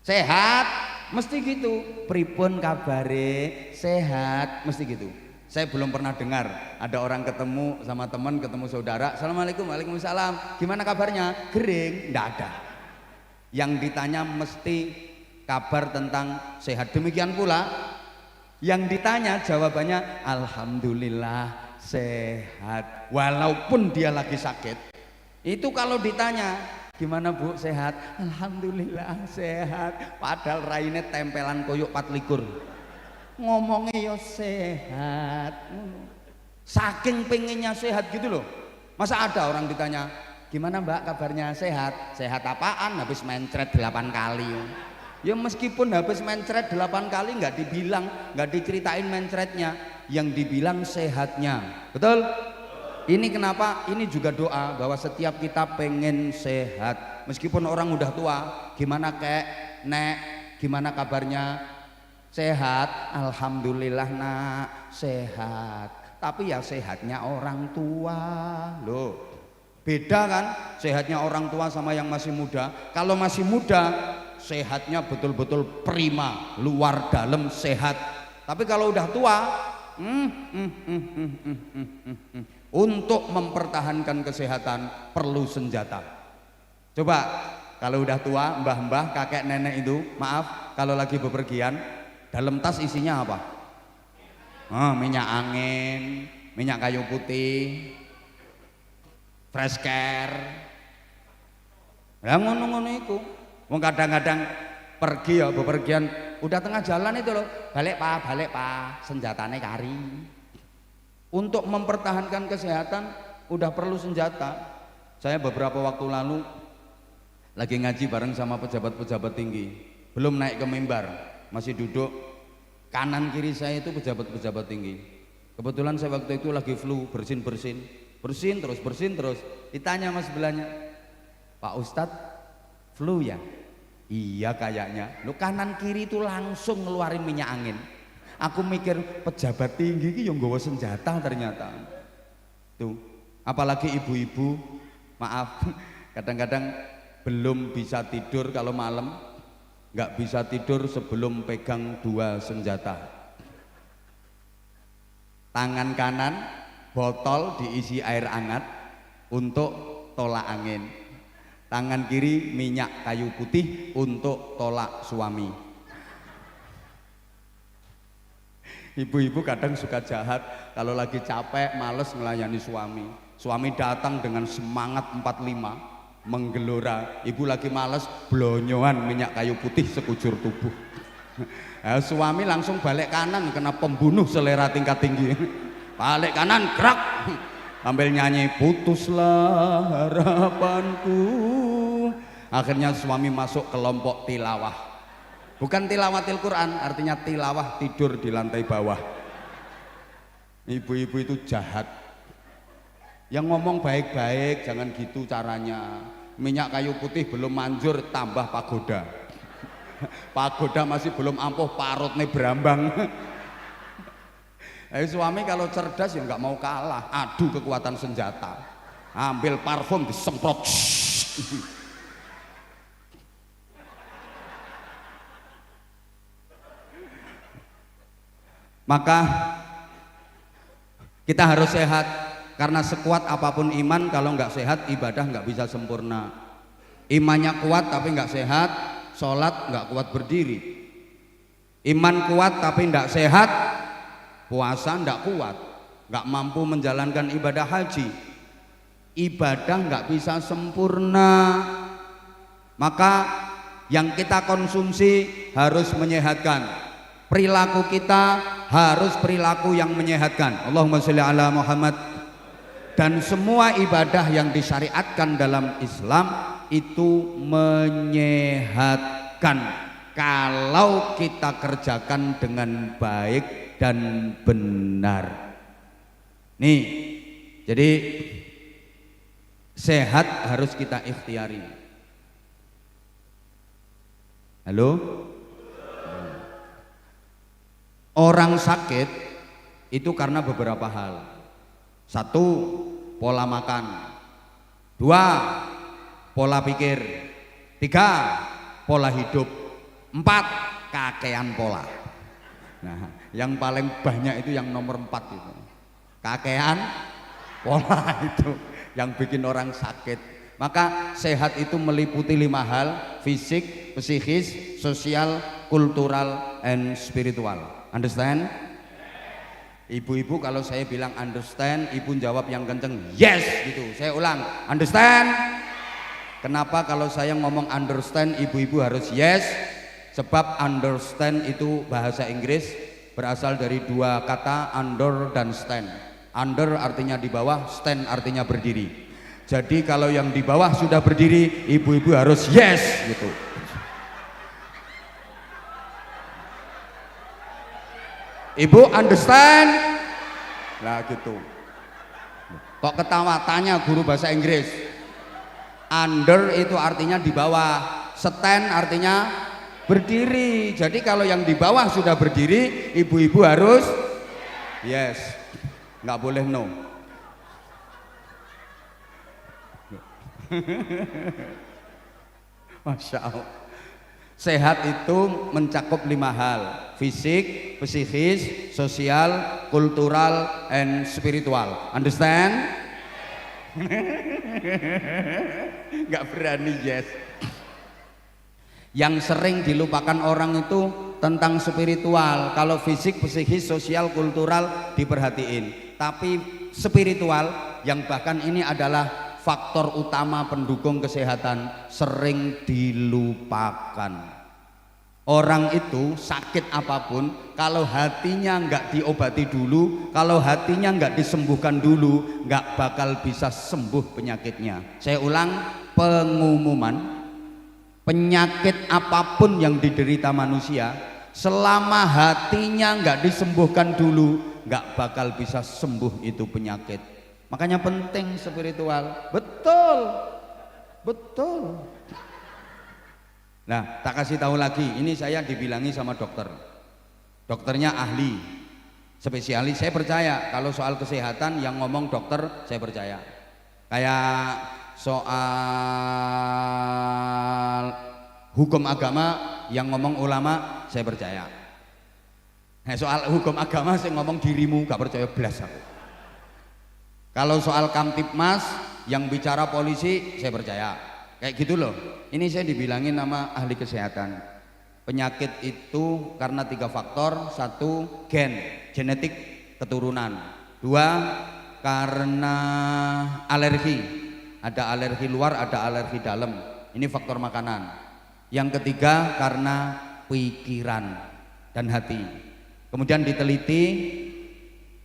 Sehat? Mesti gitu. Pripun kabare, sehat? Mesti gitu. Saya belum pernah dengar ada orang ketemu sama teman, ketemu saudara, assalamualaikum, waalaikumsalam, gimana kabarnya? Gering? Nggak ada. Yang ditanya mesti kabar tentang sehat. Demikian pula yang ditanya jawabannya alhamdulillah sehat, walaupun dia lagi sakit. Itu kalau ditanya gimana Bu, sehat? Alhamdulillah sehat, padahal raine tempelan koyok 24. Ngomongnya ya sehat, saking pengennya sehat gitu loh. Masa ada orang ditanya gimana Mbak kabarnya, sehat? Sehat apaan? Habis mencret 8 kali. Ya meskipun habis mencret 8 kali nggak dibilang, nggak diceritain mencretnya, yang dibilang sehatnya. Betul? Ini kenapa? Ini juga doa bahwa setiap kita pengen sehat. Meskipun orang udah tua, gimana kek, nek, gimana kabarnya? Sehat, alhamdulillah nak, sehat. Tapi ya sehatnya orang tua. Loh, beda kan sehatnya orang tua sama yang masih muda. Kalau masih muda, sehatnya betul-betul prima, luar dalam sehat. Tapi kalau udah tua, untuk mempertahankan kesehatan perlu senjata. Coba kalau udah tua, mbah-mbah, kakek nenek itu, maaf, kalau lagi bepergian, dalam tas isinya apa? Minyak angin, minyak kayu putih, fresh care. Lah ngono-ngono iku. Wong kadang-kadang pergi ya bepergian, udah tengah jalan itu loh, balik Pak, senjatane kari. Untuk mempertahankan kesehatan udah perlu senjata. Saya beberapa waktu lalu lagi ngaji bareng sama pejabat-pejabat tinggi, belum naik ke mimbar, masih duduk. Kanan kiri saya itu pejabat-pejabat tinggi. Kebetulan saya waktu itu lagi flu, bersin terus. Ditanya mas sebelahnya, Pak Ustadz flu ya? Iya kayaknya. Lu kanan kiri itu langsung ngeluarin minyak angin. Aku mikir pejabat tinggi itu yang nggawa senjata ternyata. Tuh, apalagi ibu-ibu, maaf, kadang-kadang belum bisa tidur kalau malam, nggak bisa tidur sebelum pegang 2 senjata. Tangan kanan botol diisi air hangat untuk tolak angin, tangan kiri minyak kayu putih untuk tolak suami. Ibu-ibu kadang suka jahat kalau lagi capek males melayani suami. Suami datang dengan semangat 45 menggelora, ibu lagi males blonyoan minyak kayu putih sekujur tubuh. Suami langsung balik kanan, kena pembunuh selera tingkat tinggi. Balik kanan gerak sambil nyanyi putuslah harapanku. Akhirnya suami masuk kelompok tilawah. Bukan tilawatil Quran, artinya tilawah, tidur di lantai bawah. Ibu-ibu itu jahat. Yang ngomong baik-baik, jangan gitu caranya. Minyak kayu putih belum manjur, tambah pagoda. Pagoda masih belum ampuh, parutnya berambang. Suami kalau cerdas ya nggak mau kalah, adu kekuatan senjata. Ambil parfum disemprot. Maka kita harus sehat, karena sekuat apapun iman kalau nggak sehat ibadah nggak bisa sempurna. Imannya kuat tapi nggak sehat, sholat nggak kuat berdiri. Iman kuat tapi nggak sehat, puasa nggak kuat, nggak mampu menjalankan ibadah haji. Ibadah nggak bisa sempurna. Maka yang kita konsumsi harus menyehatkan. Perilaku kita harus perilaku yang menyehatkan. Allahumma sholli ala Muhammad. Dan semua ibadah yang disyariatkan dalam Islam itu menyehatkan kalau kita kerjakan dengan baik dan benar. Nih, jadi sehat harus kita ikhtiari. Halo? Orang sakit itu karena beberapa hal. 1, pola makan. 2, pola pikir. 3, pola hidup. 4, kakean pola. Nah, yang paling banyak itu yang nomor 4 itu. Kakean pola itu yang bikin orang sakit. Maka sehat itu meliputi 5 hal: fisik, psikis, sosial, kultural, and spiritual. Understand? Ibu-ibu kalau saya bilang understand, ibu jawab yang kenceng yes gitu. Saya ulang, understand? Kenapa kalau saya ngomong understand ibu-ibu harus yes? Sebab understand itu bahasa Inggris, berasal dari 2 kata under dan stand. Under artinya di bawah, stand artinya berdiri. Jadi kalau yang di bawah sudah berdiri, ibu-ibu harus yes gitu. Ibu understand? Lah gitu. Kok ketawa? Tanya guru bahasa Inggris. Under itu artinya di bawah, stand artinya berdiri. Jadi kalau yang di bawah sudah berdiri, ibu-ibu harus yes, nggak boleh no. Masya Allah. Sehat itu mencakup 5 hal: fisik, psikis, sosial, kultural, and spiritual. Understand? Nggak berani yes. Yang sering dilupakan orang itu tentang spiritual. Kalau fisik, psikis, sosial, kultural diperhatiin, tapi spiritual yang bahkan ini adalah faktor utama pendukung kesehatan sering dilupakan. Orang itu sakit apapun, kalau hatinya nggak diobati dulu, kalau hatinya nggak disembuhkan dulu, nggak bakal bisa sembuh penyakitnya. Saya ulang, pengumuman, penyakit apapun yang diderita manusia, Selama hatinya nggak disembuhkan dulu, nggak bakal bisa sembuh itu penyakit. Makanya penting spiritual. Betul, betul. Nah, tak kasih tahu lagi, ini saya dibilangi sama dokter. Dokternya ahli, spesialis. Saya percaya kalau soal kesehatan yang ngomong dokter, saya percaya. Kayak soal hukum agama yang ngomong ulama, saya percaya. Nah, soal hukum agama saya ngomong dirimu, gak percaya belas aku. Kalau soal Kamtibmas yang bicara polisi, saya percaya. Kayak gitu loh. Ini saya dibilangin nama ahli kesehatan. Penyakit itu karena 3 faktor. 1, gen, genetik, keturunan. 2, karena alergi. Ada alergi luar, ada alergi dalam. Ini faktor makanan. Yang ketiga karena pikiran dan hati. Kemudian diteliti,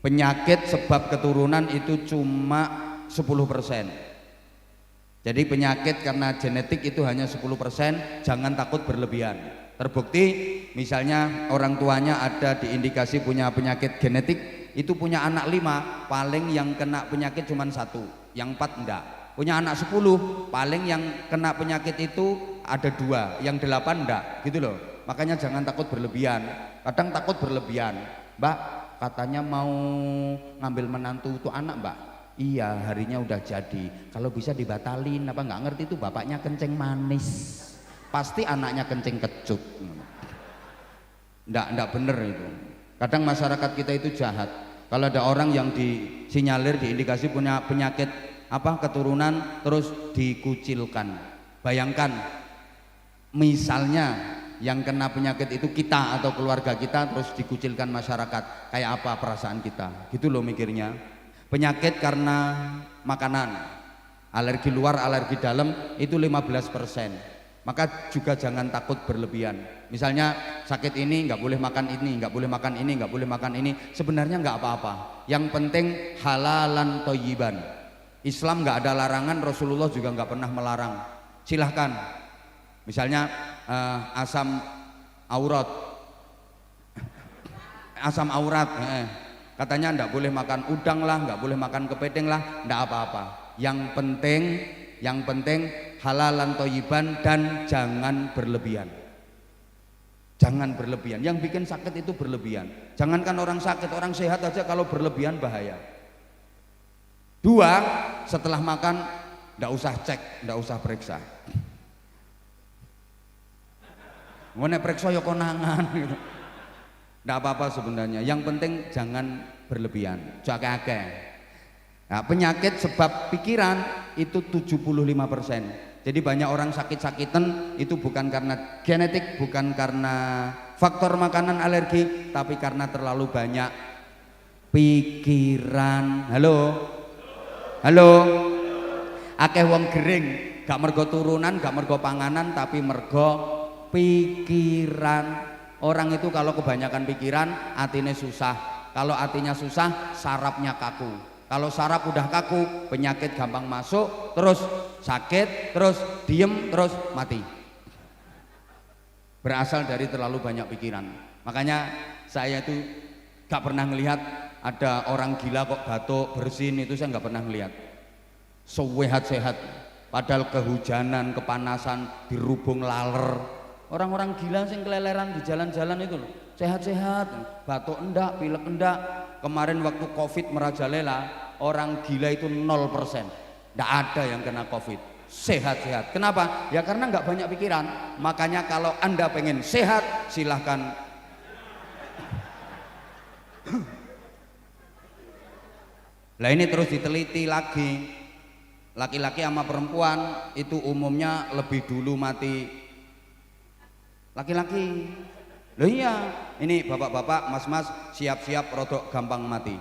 penyakit sebab keturunan itu cuma 10%. Jadi penyakit karena genetik itu hanya 10%, jangan takut berlebihan. Terbukti misalnya orang tuanya ada diindikasi punya penyakit genetik, itu punya anak 5, paling yang kena penyakit cuma 1, yang 4 enggak. Punya anak 10, paling yang kena penyakit itu ada 2, yang 8 enggak, gitu loh. Makanya jangan takut berlebihan. Kadang takut berlebihan, Mbak katanya mau ngambil menantu itu anak, Mbak. Iya, harinya udah jadi. Kalau bisa dibatalin, apa nggak ngerti itu bapaknya kencing manis. Pasti anaknya kencing kecut. Nggak bener itu. Kadang masyarakat kita itu jahat. Kalau ada orang yang disinyalir, diindikasi punya penyakit apa keturunan, terus dikucilkan. Bayangkan, misalnya yang kena penyakit itu kita atau keluarga kita, terus dikucilkan masyarakat. Kayak apa perasaan kita? Gitu loh mikirnya. Penyakit karena makanan, alergi luar, alergi dalam itu 15%. Maka juga jangan takut berlebihan. Misalnya sakit ini nggak boleh makan ini, nggak boleh makan ini, nggak boleh makan ini. Sebenarnya nggak apa-apa. Yang penting halalan thayyiban. Islam nggak ada larangan, Rasulullah juga nggak pernah melarang. Silahkan. Misalnya asam aurat, katanya ndak boleh makan udang lah, nggak boleh makan kepiting lah, ndak apa-apa. Yang penting halalan thayyiban dan jangan berlebihan. Jangan berlebihan. Yang bikin sakit itu berlebihan. Jangankan orang sakit, orang sehat aja kalau berlebihan bahaya. 2, setelah makan ndak usah cek, ndak usah periksa. Ngene periksa ya konangan gitu. Nggak apa-apa sebenarnya, yang penting jangan berlebihan, jangan akeh. Nah, penyakit sebab pikiran itu 75%. Jadi banyak orang sakit-sakitan itu bukan karena genetik, bukan karena faktor makanan alergi, tapi karena terlalu banyak pikiran. Halo? Halo? Akeh wong gering, gak mergo turunan, gak mergo panganan, tapi mergo pikiran. Orang itu kalau kebanyakan pikiran, hatinya susah. Kalau hatinya susah, sarafnya kaku. Kalau saraf udah kaku, penyakit gampang masuk, terus sakit, terus diem, terus mati. Berasal dari terlalu banyak pikiran. Makanya saya itu gak pernah ngelihat ada orang gila kok batuk, bersin, itu saya gak pernah ngelihat. Sehat-sehat. Padahal kehujanan, kepanasan, dirubung laler. Orang-orang gila sing keleleran di jalan-jalan itu loh, sehat-sehat, batuk enggak, pilek enggak. Kemarin waktu Covid merajalela, orang gila itu 0%, enggak ada yang kena Covid, sehat-sehat. Kenapa? Ya karena enggak banyak pikiran. Makanya kalau Anda pengen sehat, silahkan. Lah ini terus diteliti lagi, laki-laki sama perempuan itu umumnya lebih dulu mati laki-laki. Loh iya, ini bapak-bapak, mas-mas siap-siap rodok gampang mati.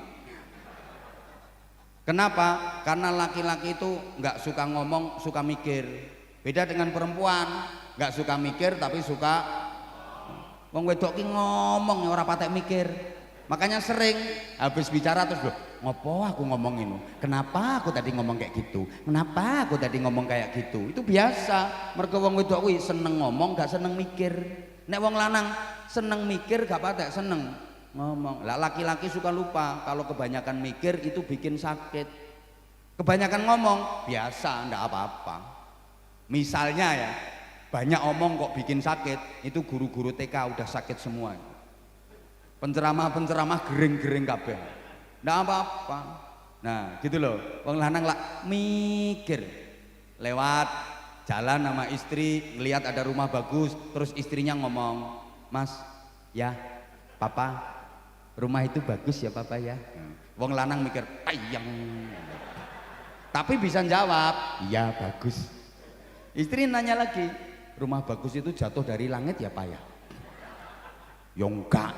Kenapa? Karena laki-laki itu nggak suka ngomong, suka mikir. Beda dengan perempuan, nggak suka mikir tapi suka wong wedok ki ngomong ora patek mikir. Makanya sering habis bicara terus loh, ngopo aku ngomong ini? Kenapa aku tadi ngomong kayak gitu? Kenapa aku tadi ngomong kayak gitu? Itu biasa. Mergo wong wedok kuwi seneng ngomong, gak seneng mikir. Nek wong lanang seneng mikir gak patek seneng ngomong. Lah laki-laki suka lupa kalau kebanyakan mikir itu bikin sakit. Kebanyakan ngomong biasa ndak apa-apa. Misalnya ya, banyak omong kok bikin sakit, itu guru-guru TK udah sakit semua. Penceramah-penceramah gering-gering kabeh. Ndak apa-apa. Nah, gitu loh. Wong lanang lah mikir. Lewat jalan sama istri, ngelihat ada rumah bagus, terus istrinya ngomong, "Mas, ya, Papa, rumah itu bagus ya Papa ya." Wong lanang mikir, "Tayang." Tapi bisa jawab, "Iya, bagus." Istri nanya lagi, "Rumah bagus itu jatuh dari langit ya Pak ya?" "Ya enggak,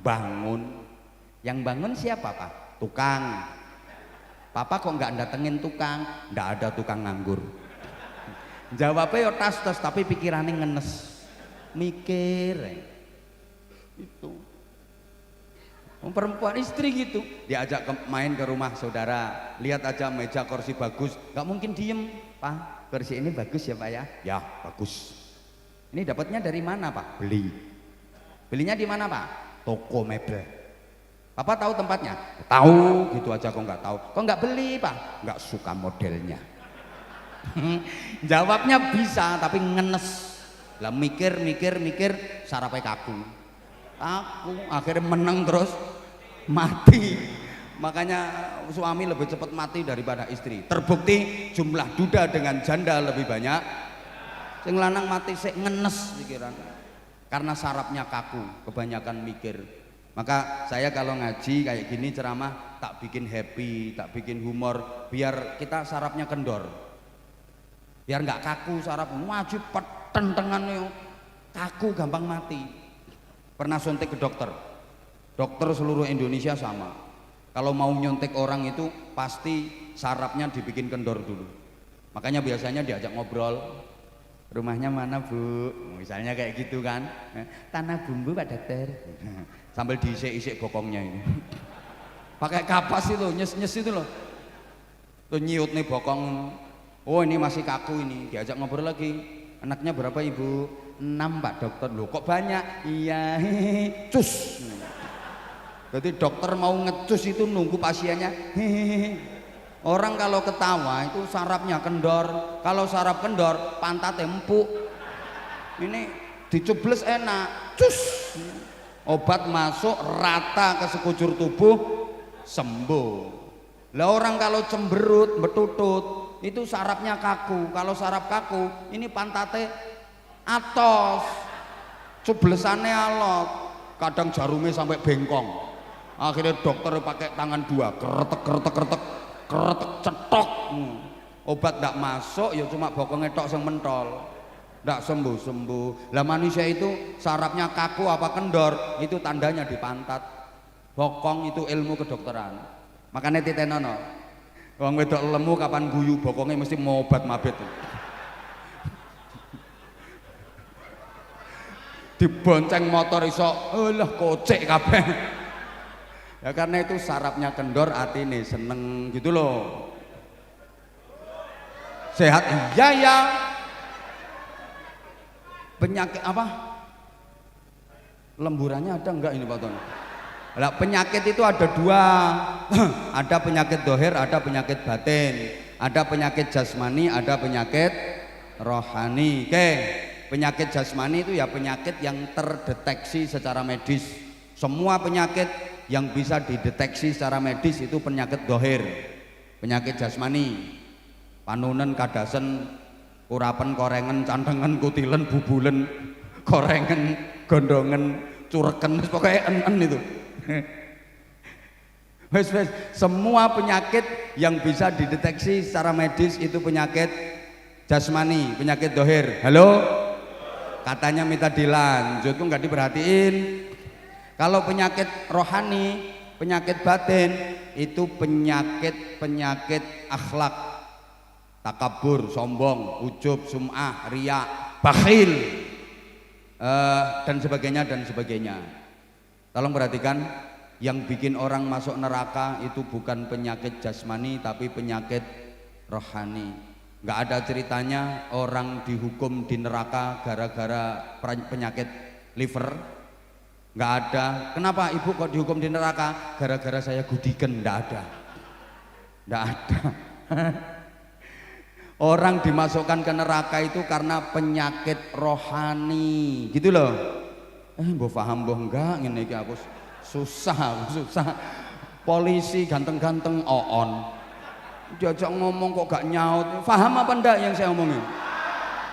bangun." "Yang bangun siapa Pak?" "Tukang." "Papa kok enggak datengin tukang?" "Enggak ada tukang nganggur." Jawabnya ya tas-tas tapi pikirannya ngenes. Mikir. Itu. Perempuan istri gitu, diajak main ke rumah saudara, lihat aja meja kursi bagus, nggak mungkin diem. "Pak, kursi ini bagus ya Pak ya?" "Ya, bagus." "Ini dapatnya dari mana Pak?" "Beli." "Belinya di mana Pak?" "Toko mebel." "Papa tahu tempatnya?" "Tahu." Gitu aja kok nggak tahu. "Kok nggak beli Pak?" "Nggak suka modelnya." Jawabnya bisa tapi ngenes. Lah mikir sarapnya kaku. Akhirnya menang terus mati. Makanya suami lebih cepat mati daripada istri. Terbukti jumlah duda dengan janda lebih banyak. Sing lanang mati sik ngenes pikiran. Karena sarafnya kaku, kebanyakan mikir. Maka saya kalau ngaji kayak gini ceramah tak bikin happy, tak bikin humor biar kita sarafnya kendor. Biar nggak kaku saraf, wajib tentengan kaku gampang mati. Pernah suntik ke dokter seluruh Indonesia sama, kalau mau nyuntik orang itu pasti sarafnya dibikin kendor dulu. Makanya biasanya diajak ngobrol, "Rumahnya mana Bu?" Misalnya kayak gitu kan. "Tanah Bumbu Pak Dokter." Sambil diisik-isik bokongnya ini. Pakai kapas itu, nyes-nyes itu loh. Tuh nyiut nih bokong. "Oh ini masih kaku ini." Diajak ngobrol lagi. "Anaknya berapa Ibu?" "6 Pak Dokter." "Loh kok banyak?" "Iya." Cus. Jadi dokter mau ngecus itu nunggu pasiennya. Orang kalau ketawa itu sarafnya kendor. Kalau saraf kendor pantatnya empuk. Ini dicubles enak. Cus. Obat masuk rata ke sekujur tubuh, sembuh. Lah orang kalau cemberut, betutut itu sarafnya kaku. Kalau saraf kaku, ini pantate atos, cublesannya alot, kadang jarumnya sampai bengkong. Akhirnya dokter pakai tangan dua, keretek, cetok. Obat tidak masuk, ya cuma bokongnya tok yang mentol, tidak sembuh. Lah manusia itu sarafnya kaku apa kendor, itu tandanya di pantat. Bokong itu ilmu kedokteran. Makanya titenono. Wong wedok lemu kapan guyu bokongnya mesti mau obat mabit. Dibonceng motor iso, lah kocek kabeh. Ya karena itu sarafnya kendor, atine seneng gitu loh. Sehat iya ya. Penyakit apa? Lemburannya ada enggak ini Pak Ton? Lah penyakit itu ada dua. Ada penyakit dohir, ada penyakit batin. Ada penyakit jasmani, ada penyakit rohani. Oke, penyakit jasmani itu ya penyakit yang terdeteksi secara medis. Semua penyakit yang bisa dideteksi secara medis itu penyakit dohir. Penyakit jasmani, panunen, kadasen, kurapen, korengen, cantengen, kutilen, bubulen, korengen, gondongen, cureken, pokoknya en itu. Wes semua penyakit yang bisa dideteksi secara medis itu penyakit jasmani, penyakit dohir. Halo? Katanya minta dilanjut tuh nggak diperhatiin. Kalau penyakit rohani, penyakit batin itu penyakit akhlak, takabur, sombong, ujub, sum'ah, riya, bakhil, dan sebagainya. Tolong perhatikan, yang bikin orang masuk neraka itu bukan penyakit jasmani tapi penyakit rohani. Nggak ada ceritanya orang dihukum di neraka gara-gara penyakit liver? Nggak ada. Kenapa ibu kok dihukum di neraka? Gara-gara saya gudiken. Nggak ada. Nggak ada. Orang dimasukkan ke neraka itu karena penyakit rohani, gitu loh. Mbok paham mbok enggak ngene iki aku susah. Polisi ganteng-ganteng oon. Diajak ngomong kok gak nyaut. Paham apa enggak yang saya omongin?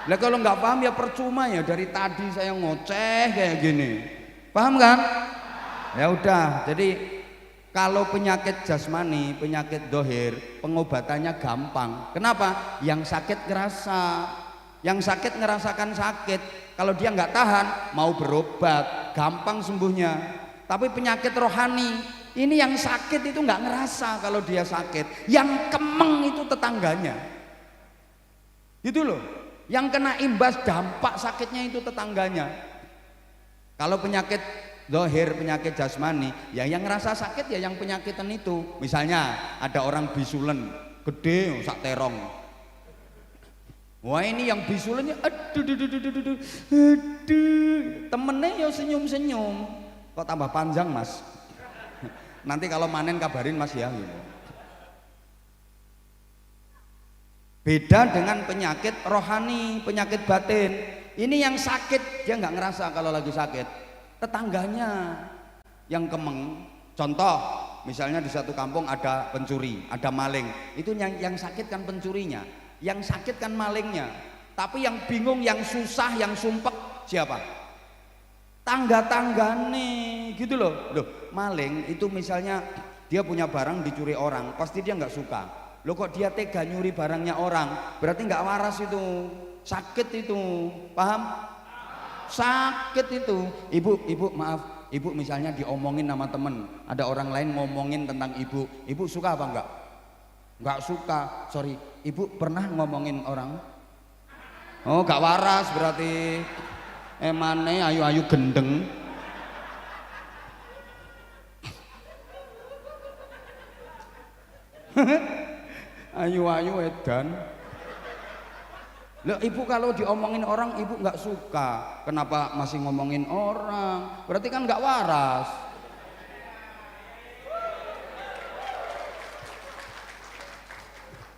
Lah kalau nggak paham ya percuma ya, dari tadi saya ngoceh kayak gini. Paham kan? Ya udah, jadi kalau penyakit jasmani, penyakit dohir, pengobatannya gampang. Kenapa? Yang sakit ngerasa, yang sakit ngerasakan sakit. Kalau dia nggak tahan, mau berobat, gampang sembuhnya. Tapi penyakit rohani, ini yang sakit itu nggak ngerasa kalau dia sakit. Yang kemeng itu tetangganya. Gitu loh. Yang kena imbas dampak sakitnya itu tetangganya. Kalau penyakit dohir, penyakit jasmani, ya yang ngerasa sakit ya yang penyakitan itu. Misalnya ada orang bisulen gede sak terong. Wah ini yang bisulennya aduh temennya ya senyum-senyum. Kok tambah panjang mas? Nanti kalau manen kabarin mas ya gitu. Beda dengan penyakit rohani, penyakit batin. Ini yang sakit dia nggak ngerasa kalau lagi sakit. Tetangganya yang kemeng. Contoh, misalnya di satu kampung ada pencuri, ada maling. Itu yang sakit kan pencurinya, yang sakit kan malingnya. Tapi yang bingung, yang susah, yang sumpek siapa? Tangga-tanggane, gitu loh. Loh, maling itu misalnya dia punya barang dicuri orang, pasti dia nggak suka. Loh kok dia tega nyuri barangnya orang? Berarti nggak waras itu, sakit itu, paham? Sakit itu. Ibu maaf, ibu misalnya diomongin sama temen, ada orang lain ngomongin tentang ibu suka apa enggak? Enggak suka. Sorry, ibu pernah ngomongin orang? Oh gak waras berarti. Emane ayu-ayu gendeng. Ayu-ayu edan. Loh, ibu kalau diomongin orang ibu nggak suka, kenapa masih ngomongin orang? Berarti kan nggak waras.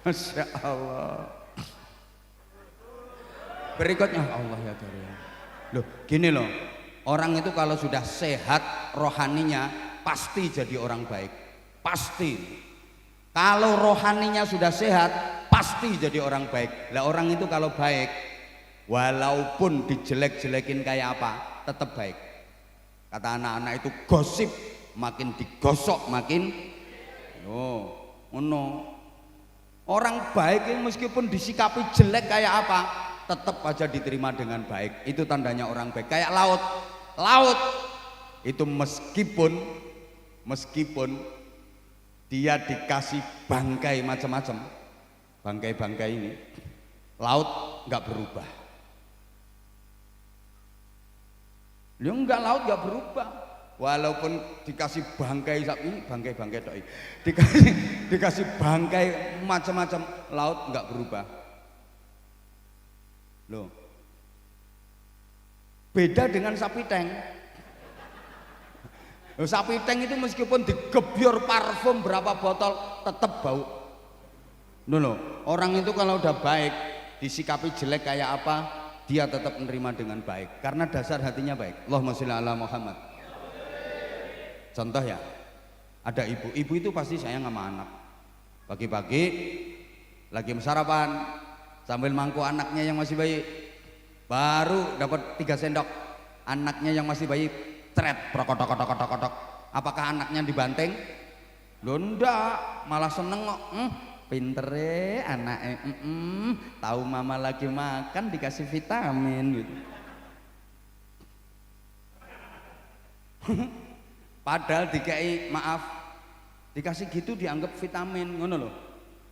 Masya Allah. Berikutnya Allah ya Karim. Loh gini loh, orang itu kalau sudah sehat rohaninya pasti jadi orang baik, pasti. Kalau rohaninya sudah sehat pasti jadi orang baik. Lah orang itu kalau baik walaupun dijelek-jelekin kayak apa tetap baik. Kata anak-anak itu gosip makin digosok makin ngono. Orang baik itu meskipun disikapi jelek kayak apa tetap aja diterima dengan baik. Itu tandanya orang baik. Kayak laut itu meskipun dia dikasih bangkai macam-macam, bangkai-bangkai ini, laut nggak berubah. Ya enggak, laut nggak berubah. Walaupun dikasih bangkai sapi, bangkai doi, dikasih bangkai macam-macam, laut nggak berubah. Loh, beda dengan sapi tank. Sapi tank itu meskipun digebyur parfum berapa botol tetap bau. Loh, orang itu kalau udah baik disikapi jelek kayak apa dia tetap menerima dengan baik karena dasar hatinya baik. Allahumma sholli ala Muhammad. Contoh ya, ada ibu itu pasti sayang sama anak. Pagi-pagi lagi sarapan sambil mangku anaknya yang masih bayi, baru dapat 3 sendok. Anaknya yang masih bayi ceret prokotok. Apakah anaknya dibanting? Loh ndak, malah seneng kok. Pintere anaknya, tahu mama lagi makan dikasih vitamin gitu. Padahal dikasih gitu dianggap vitamin, ngono loh.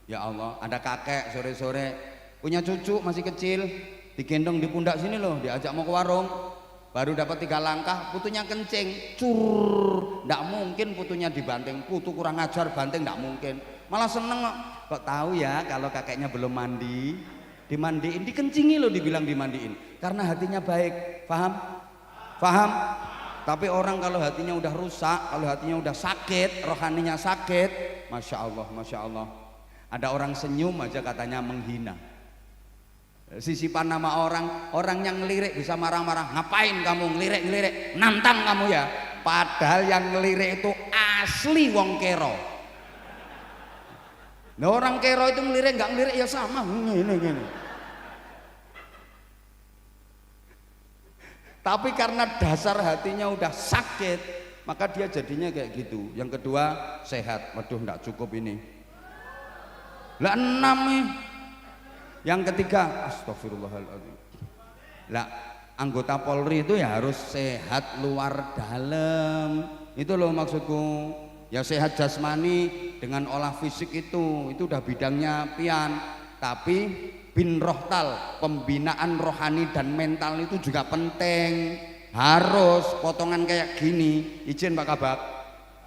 Ya Allah, ada kakek sore-sore punya cucu masih kecil, digendong di pundak sini loh, diajak mau ke warung. Baru dapat 3 langkah, putunya kencing, ndak mungkin putunya dibanting, putu kurang ajar banting ndak mungkin. Malah seneng kok tahu ya kalau kakeknya belum mandi, dimandiin, dikencingi loh dibilang dimandiin, karena hatinya baik, paham? Paham? Tapi orang kalau hatinya udah rusak, kalau hatinya udah sakit, rohaninya sakit, masya Allah, masya Allah. Ada orang senyum aja katanya menghina. Sisipan nama orang yang ngelirik bisa marah-marah. Ngapain kamu ngelirik-ngelirik? Nantang kamu ya. Padahal yang ngelirik itu asli wong kero. Nah, orang kero itu ngelirik nggak ngelirik ya sama. Gini. Tapi karena dasar hatinya udah sakit, maka dia jadinya kayak gitu. Yang kedua sehat. Waduh, nggak cukup ini. Lah 6 nih. Yang ketiga, astagfirullahaladzim. Lah anggota Polri itu ya harus sehat luar dalam. Itu loh maksudku. Ya sehat jasmani dengan olah fisik itu udah bidangnya pian. Tapi bin rohtal, pembinaan rohani dan mental itu juga penting. Harus potongan kayak gini. Izin Pak Kabak,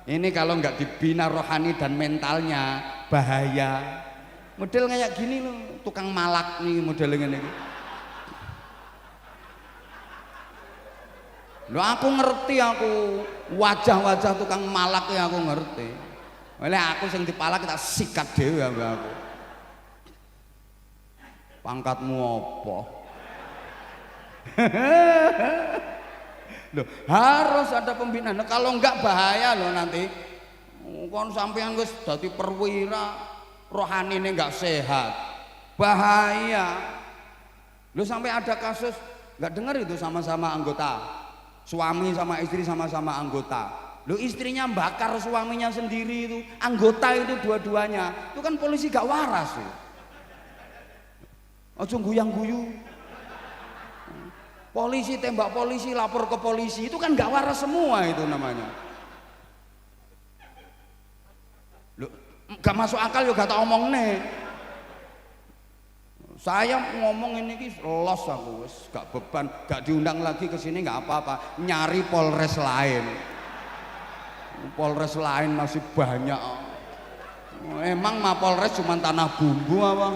ini kalau nggak dibina rohani dan mentalnya bahaya. Model kayak gini loh, tukang malak nih modelnya ini. Loh aku ngerti, aku wajah-wajah tukang malak ya aku ngerti. Oleh aku sing dipalak kita sikat dhewe aku. Pangkatmu apa? Loh, harus ada pembinaan. Nah, kalau enggak bahaya loh nanti. Kon sampean wis dadi perwira, rohanine enggak sehat. Bahaya. Loh sampai ada kasus enggak dengar itu sama-sama anggota. Suami sama istri sama-sama anggota. Loh istrinya bakar suaminya sendiri itu. Anggota itu dua-duanya. Itu kan polisi gak waras ya. Ojo guyang-guyu. Polisi tembak polisi, lapor ke polisi, itu kan gak waras semua itu namanya. Loh, gak masuk akal yo gak tak omong nih. Saya ngomong ini los aku, gak beban, gak diundang lagi ke sini gak apa-apa. Nyari Polres lain. Polres lain masih banyak. Emang Mapolres cuma tanah bumbu apa?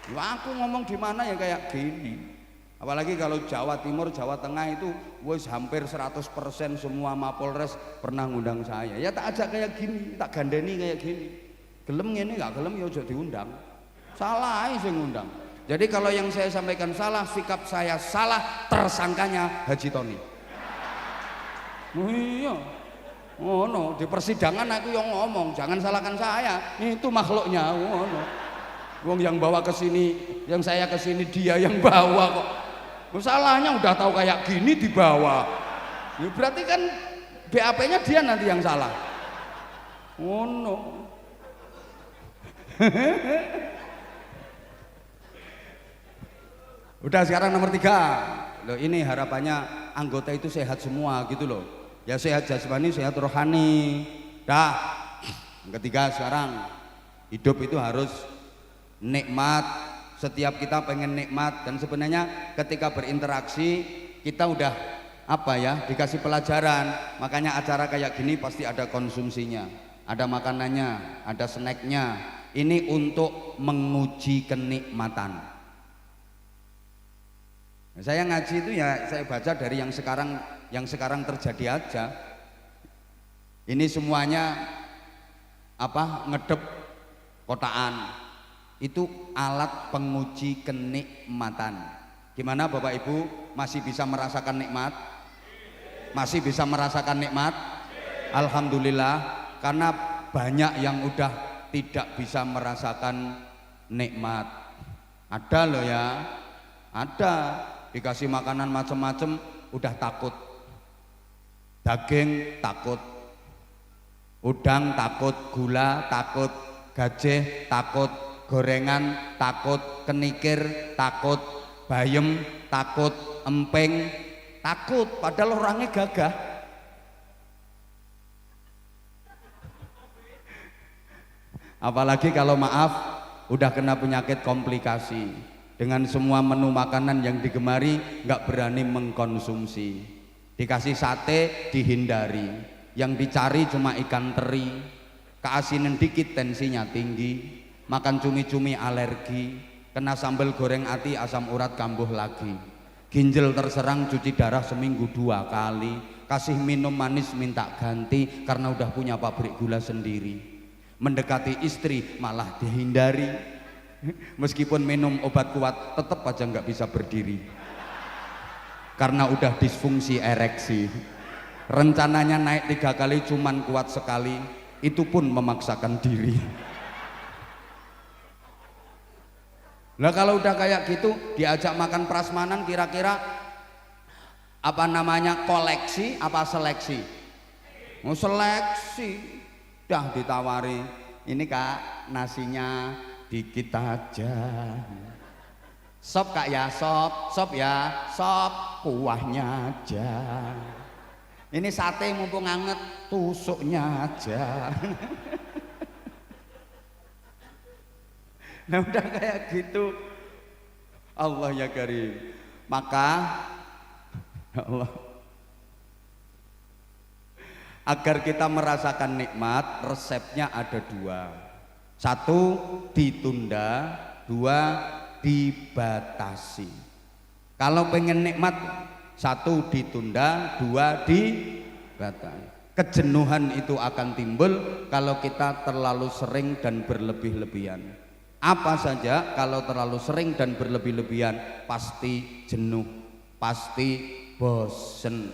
Aku ngomong di mana ya kayak gini. Apalagi kalau Jawa Timur, Jawa Tengah itu wis hampir 100% semua Mapolres pernah ngundang saya. Ya tak ajak kayak gini, tak gandeni kayak gini. Gelem ngene gak gelem ya aja diundang. Salah sing ngundang. Jadi kalau yang saya sampaikan salah, sikap saya salah, tersangkanya Haji Tony. Oh iya. Oh no, di persidangan aku yang ngomong, jangan salahkan saya. Itu makhluknya. Oh no. Wong yang bawa ke sini, yang saya ke sini dia yang bawa kok. Masalahnya udah tahu kayak gini dibawa. Ya berarti kan BAP-nya dia nanti yang salah. Oh no. Udah sekarang nomor 3. Loh ini harapannya anggota itu sehat semua gitu loh. Ya sehat jasmani, sehat rohani. Dah. Yang ketiga sekarang hidup itu harus nikmat. Setiap kita pengen nikmat dan sebenarnya ketika berinteraksi kita udah apa ya dikasih pelajaran. Makanya acara kayak gini pasti ada konsumsinya, ada makanannya, ada snacknya. Ini untuk menguji kenikmatan. Saya ngaji itu ya saya baca dari yang sekarang terjadi aja. Ini semuanya apa ngedep kotaan. Itu alat penguji kenikmatan. Gimana Bapak Ibu, masih bisa merasakan nikmat? Masih bisa merasakan nikmat? Alhamdulillah, karena banyak yang udah tidak bisa merasakan nikmat. Ada loh ya, ada. Dikasih makanan macam-macam udah takut. Daging takut, udang takut, gula takut, gajah takut, gorengan takut, kenikir takut, bayem takut, emping takut, padahal orangnya gagah. Apalagi kalau maaf udah kena penyakit komplikasi. Dengan semua menu makanan yang digemari nggak berani mengkonsumsi. Dikasih sate dihindari, yang dicari cuma ikan teri. Keasinan dikit tensinya tinggi, makan cumi-cumi alergi, kena sambal goreng ati asam urat kambuh lagi. ginjal terserang cuci darah seminggu 2 kali, kasih minum manis minta ganti karena udah punya pabrik gula sendiri, mendekati istri malah dihindari, meskipun minum obat kuat tetap aja nggak bisa berdiri karena udah disfungsi ereksi, rencananya naik 3 kali cuman kuat sekali, itu pun memaksakan diri. Nah kalau udah kayak gitu diajak makan prasmanan, kira-kira apa namanya, koleksi apa seleksi? Mau seleksi, dah ditawari, ini kak nasinya dikit aja, sop kak ya, sop ya, sop kuahnya aja, ini sate mumpung anget tusuknya aja. Nah udah kayak gitu, Allah ya Karim. Maka ya Allah, agar kita merasakan nikmat, resepnya ada 2. 1 ditunda, 2 dibatasi. Kalau pengen nikmat, 1 ditunda, 2 dibatasi. Kejenuhan itu akan timbul kalau kita terlalu sering dan berlebih-lebihan. Apa saja kalau terlalu sering dan berlebih-lebihan pasti jenuh, pasti bosen.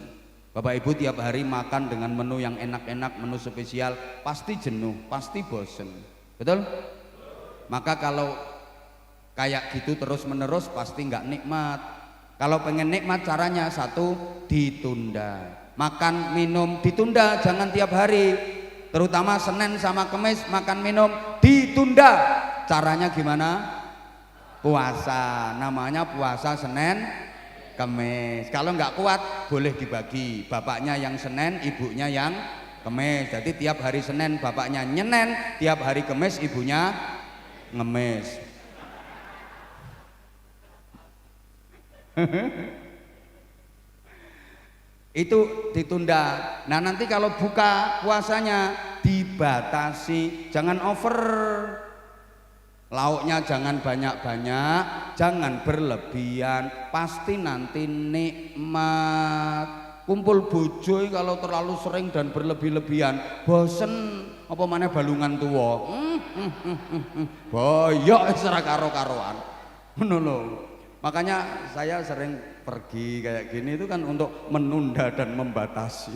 Bapak Ibu tiap hari makan dengan menu yang enak-enak, menu spesial, pasti jenuh, pasti bosen. Betul? Maka kalau kayak gitu terus menerus pasti nggak nikmat. Kalau pengen nikmat caranya 1 ditunda. Makan minum ditunda, jangan tiap hari. Terutama Senin sama Kamis makan minum ditunda. Caranya gimana? Puasa, namanya puasa Senin Kamis. Kalau nggak kuat boleh dibagi, bapaknya yang Senin, ibunya yang Kamis. Jadi tiap hari Senin bapaknya nyenen, tiap hari Kamis ibunya ngemis. Itu ditunda. Nah nanti kalau buka puasanya dibatasi, jangan over. Lauknya jangan banyak-banyak, jangan berlebihan, pasti nanti nikmat. Kumpul bojo kalau terlalu sering dan berlebih-lebihan bosen, apa mana balungan tua. Boyok secara karo-karoan. Makanya saya sering pergi kayak gini itu kan untuk menunda dan membatasi.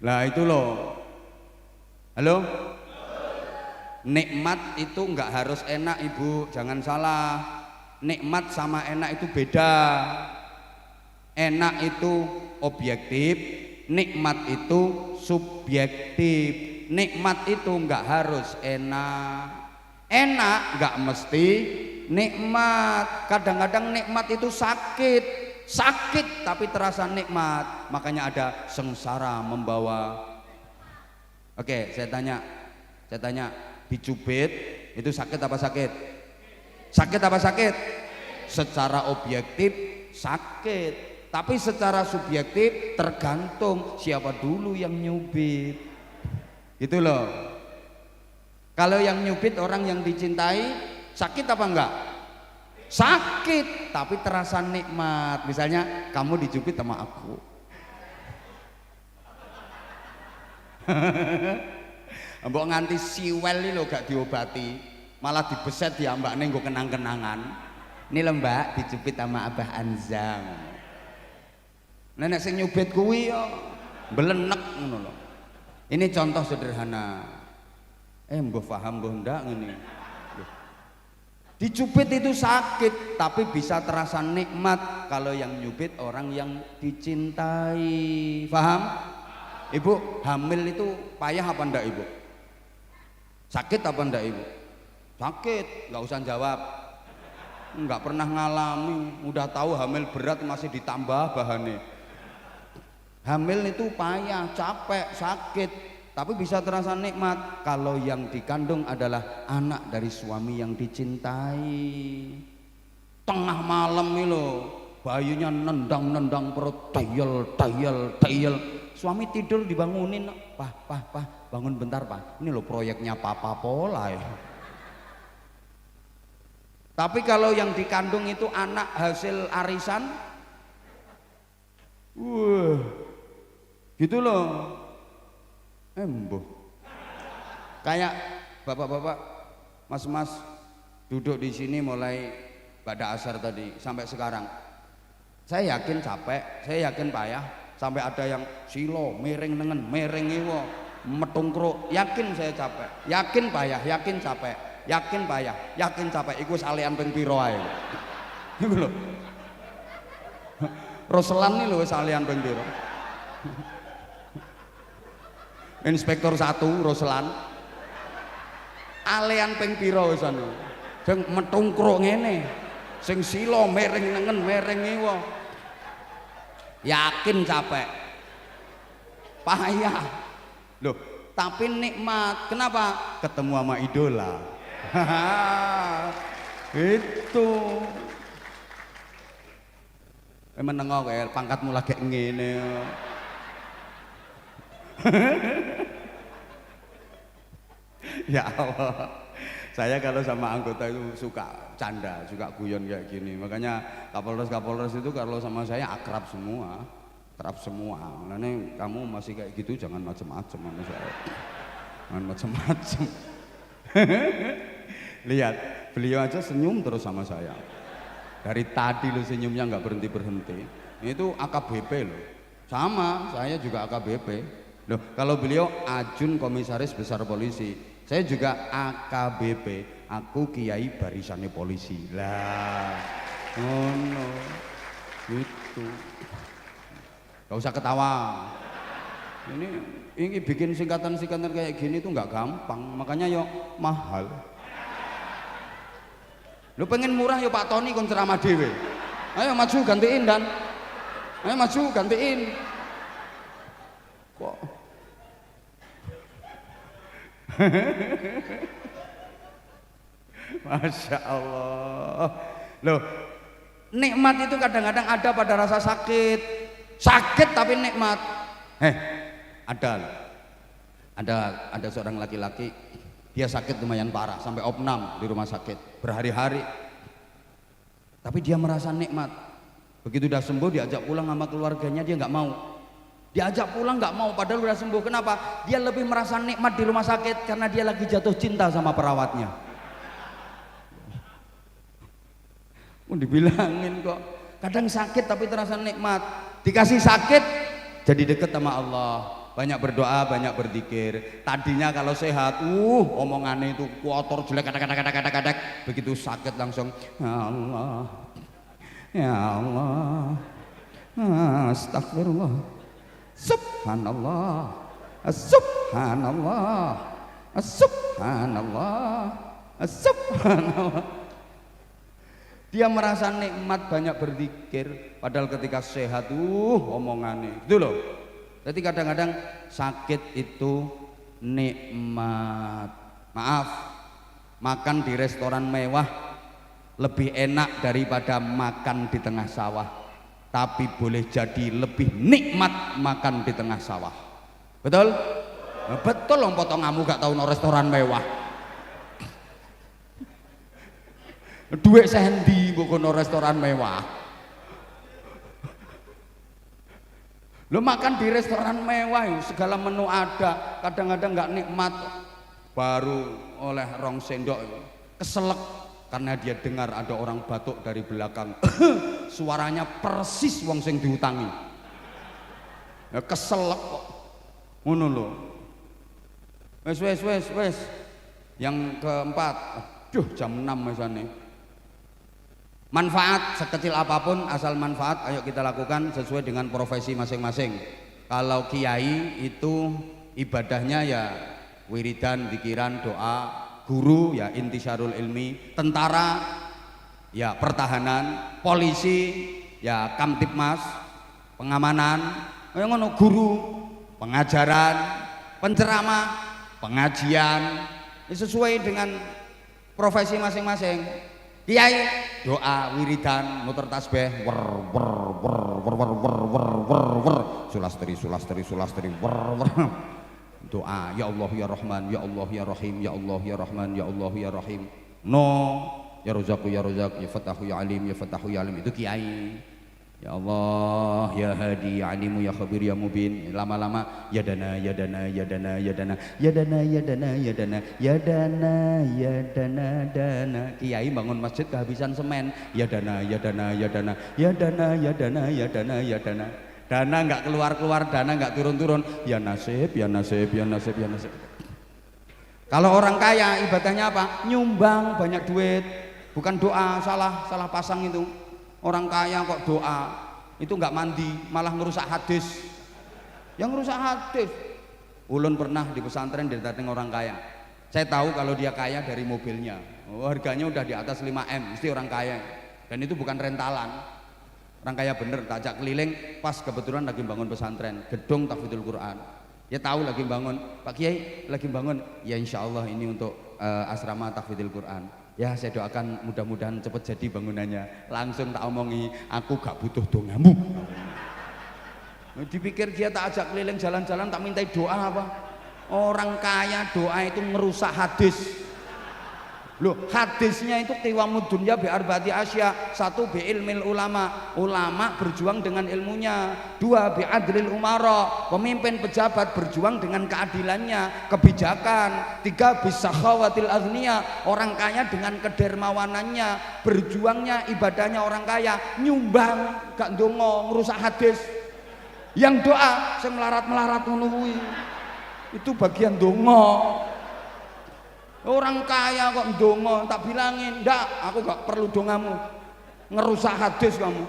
Nah itu loh. Halo? Nikmat itu nggak harus enak Ibu, jangan salah. Nikmat sama enak itu beda. Enak itu objektif, nikmat itu subjektif. Nikmat itu nggak harus enak. Enak nggak mesti nikmat. Kadang-kadang nikmat itu sakit, sakit tapi terasa nikmat. Makanya ada sengsara membawa. Oke, saya tanya, dicubit itu sakit apa sakit? Sakit apa sakit? Secara objektif sakit, tapi secara subjektif tergantung siapa dulu yang nyubit. Gitu loh. Kalau yang nyubit orang yang dicintai, sakit apa enggak? Sakit, tapi terasa nikmat. Misalnya kamu dicubit sama aku. Mbok nganti siwel ini lo gak diobati, malah dibeset diambakne nggo kenang-kenangan. Ini lho Mbak dicubit sama Abah Anzam. Nenek sing nyubit kuwi yo mbelenek ngono lho. Ini contoh sederhana. Mbah paham mbah ndak ngene. Dicubit itu sakit tapi bisa terasa nikmat kalau yang nyubit orang yang dicintai. Paham? Ibu hamil itu payah apa enggak Ibu? Sakit apa enggak Ibu? Sakit, nggak usah jawab. Nggak pernah ngalami, udah tahu hamil berat masih ditambah bahannya. Hamil itu payah, capek, sakit, tapi bisa terasa nikmat kalau yang dikandung adalah anak dari suami yang dicintai. Tengah malam ini loh, bayunya nendang-nendang perut, tayel. Suami tidur dibangunin, Pah, bangun bentar Pak. Ini loh proyeknya Papa Pola ya. Tapi kalau yang dikandung itu anak hasil arisan, wah, gitu loh. Embuh. Kayak bapak-bapak, mas-mas duduk di sini mulai pada asar tadi sampai sekarang. Saya yakin capek, saya yakin payah, sampai ada yang silo, miring nengen, miring iwo, metungkruk, yakin saya capek, yakin payah, yakin capek, yakin payah, yakin capek, iku salian ping piro ae. Iku lho. Roselan nih lho salian ping piro. Inspektur 1 Roselan. Alean ping piro wis anu. Sing metungkruk ngene. Sing silo miring nengen, miring iwo. Yakin capek, payah loh, tapi nikmat. Kenapa? Ketemu sama idola. Itu menengok ya, pangkatmu lagi ngene. Ya Allah, saya kalau sama anggota itu suka canda, suka guyon kayak gini. Makanya Kapolres itu kalau sama saya akrab semua, Makanya kamu masih kayak gitu jangan macem-macem sama saya, jangan macem-macem. Lihat, beliau aja senyum terus sama saya. Dari tadi lo senyumnya nggak berhenti. Itu AKBP loh, sama saya juga AKBP. Loh, kalau beliau Ajun Komisaris Besar Polisi, saya juga AKBP, aku Kiai Barisannya Polisi. Lah, oh no, gitu. Gak usah ketawa. Ini bikin singkatan-singkatan kayak gini tuh nggak gampang, makanya yo mahal. Lu pengen murah yo Pak Tony kon ceramah dhewe. Ayo maju gantiin dan. Ayo maju gantiin. Kok Masya Allah. Loh, nikmat itu kadang-kadang ada pada rasa sakit tapi nikmat. Ada seorang laki-laki, dia sakit lumayan parah sampai opnam di rumah sakit berhari-hari, tapi dia merasa nikmat. Begitu udah sembuh diajak pulang sama keluarganya, dia nggak mau. Diajak pulang nggak mau, padahal udah sembuh. Kenapa? Dia lebih merasa nikmat di rumah sakit karena dia lagi jatuh cinta sama perawatnya. Mau dibilangin kok, kadang sakit tapi terasa nikmat. Dikasih sakit jadi deket sama Allah, banyak berdoa, banyak berzikir. Tadinya kalau sehat, omongannya itu kotor jelek, kadang-kadang. Begitu sakit langsung, ya Allah, ya Allah, astagfirullah. Subhanallah, subhanallah, subhanallah, subhanallah. Dia merasa nikmat, banyak berzikir, padahal ketika sehat omongannya itu loh. Jadi kadang-kadang sakit itu nikmat. Maaf, makan di restoran mewah lebih enak daripada makan di tengah sawah, tapi boleh jadi lebih nikmat makan di tengah sawah. Betul? Betul loh, potonganmu gak tahu no restoran mewah. Duit sendi bukan no restoran mewah. Lo makan di restoran mewah, segala menu ada, kadang-kadang gak nikmat, baru oleh rong sendok keselak karena dia dengar ada orang batuk dari belakang. Suaranya persis wong sing diutangi. Ya keselak kok. Ngono lho. Wes. Yang keempat, jam 6 misalnya. Manfaat sekecil apapun, asal manfaat, ayo kita lakukan sesuai dengan profesi masing-masing. Kalau kiai itu ibadahnya ya wiridan, zikiran, doa. Guru ya intisyarul ilmi, tentara ya pertahanan, polisi ya kamtipmas, pengamanan, yang ngono, guru pengajaran, penceramah, pengajian, sesuai dengan profesi masing-masing. Kiai doa, wiridan, muter tasbih, sulastri, doa, ya Allah ya Rahman, ya Allah ya Rahim, ya Allah ya Rahman, ya Allah ya Rahim. No, ya Razak ya Razak, ya Fatahu ya Alim, ya Fatahu ya Alim, itu kiai. Ya Allah, ya Hadi, ya Alimu, ya Khabir, ya Mubin. Lama-lama ya Dana, ya Dana, ya Dana, ya Dana, ya Dana, ya Dana, ya Dana, ya Dana, ya Dana, Dana. Kiai bangun masjid kehabisan semen. Ya Dana, ya Dana, ya Dana, ya Dana, ya Dana, ya Dana, ya Dana. Dana nggak keluar-keluar, dana nggak turun-turun. Ya nasib, ya nasib, ya nasib, ya nasib. Kalau orang kaya ibadahnya apa? Nyumbang banyak duit. Bukan doa, salah pasang itu. Orang kaya kok doa, itu nggak mandi, malah ngerusak hadis. Yang ngerusak hadis. Ulun pernah di pesantren didatengin orang kaya. Saya tahu kalau dia kaya dari mobilnya. Oh, harganya udah di atas 5M, mesti orang kaya. Dan itu bukan rentalan. Orang kaya bener, tak ajak keliling, pas kebetulan lagi bangun pesantren, gedung tahfidzul Quran. Ya tahu lagi bangun, Pak Kiai lagi bangun. Ya insya Allah ini untuk asrama tahfidzul Quran. Ya saya doakan mudah-mudahan cepat jadi bangunannya. Langsung tak omongi, aku gak butuh dongamu. Dipikir dia tak ajak keliling jalan-jalan, tak minta doa apa? Orang kaya doa itu merusak hadis. Loh, hadisnya itu qiwamud dunya bi arba'ati asya. Satu, bi ilmil ulama, ulama berjuang dengan ilmunya. Dua, bi adlil umara, pemimpin pejabat berjuang dengan keadilannya, kebijakan. Tiga, bi sakhawatil aghniya, orang kaya dengan kedermawanannya, berjuangnya, ibadahnya orang kaya, nyumbang gak ndonga ngerusak hadis. Yang doa sing melarat-melarat ngono kuwi, itu bagian donga. Orang kaya kok ndonga, tak bilangin, ndak, aku gak perlu dongamu, ngerusak hadis kamu.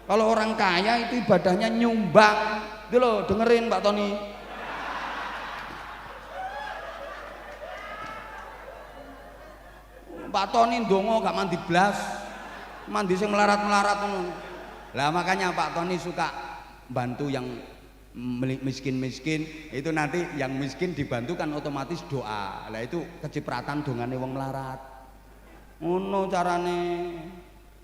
Kalau orang kaya itu ibadahnya nyumbang. Itu loh, dengerin Pak Tony. Pak Tony ndonga gak mandi blas, mandi sing melarat-melarat. Lah makanya Pak Tony suka bantu yang miskin-miskin, itu nanti yang miskin dibantu kan otomatis doa. Lah itu kecipratan dongane wong melarat. Ngono carane.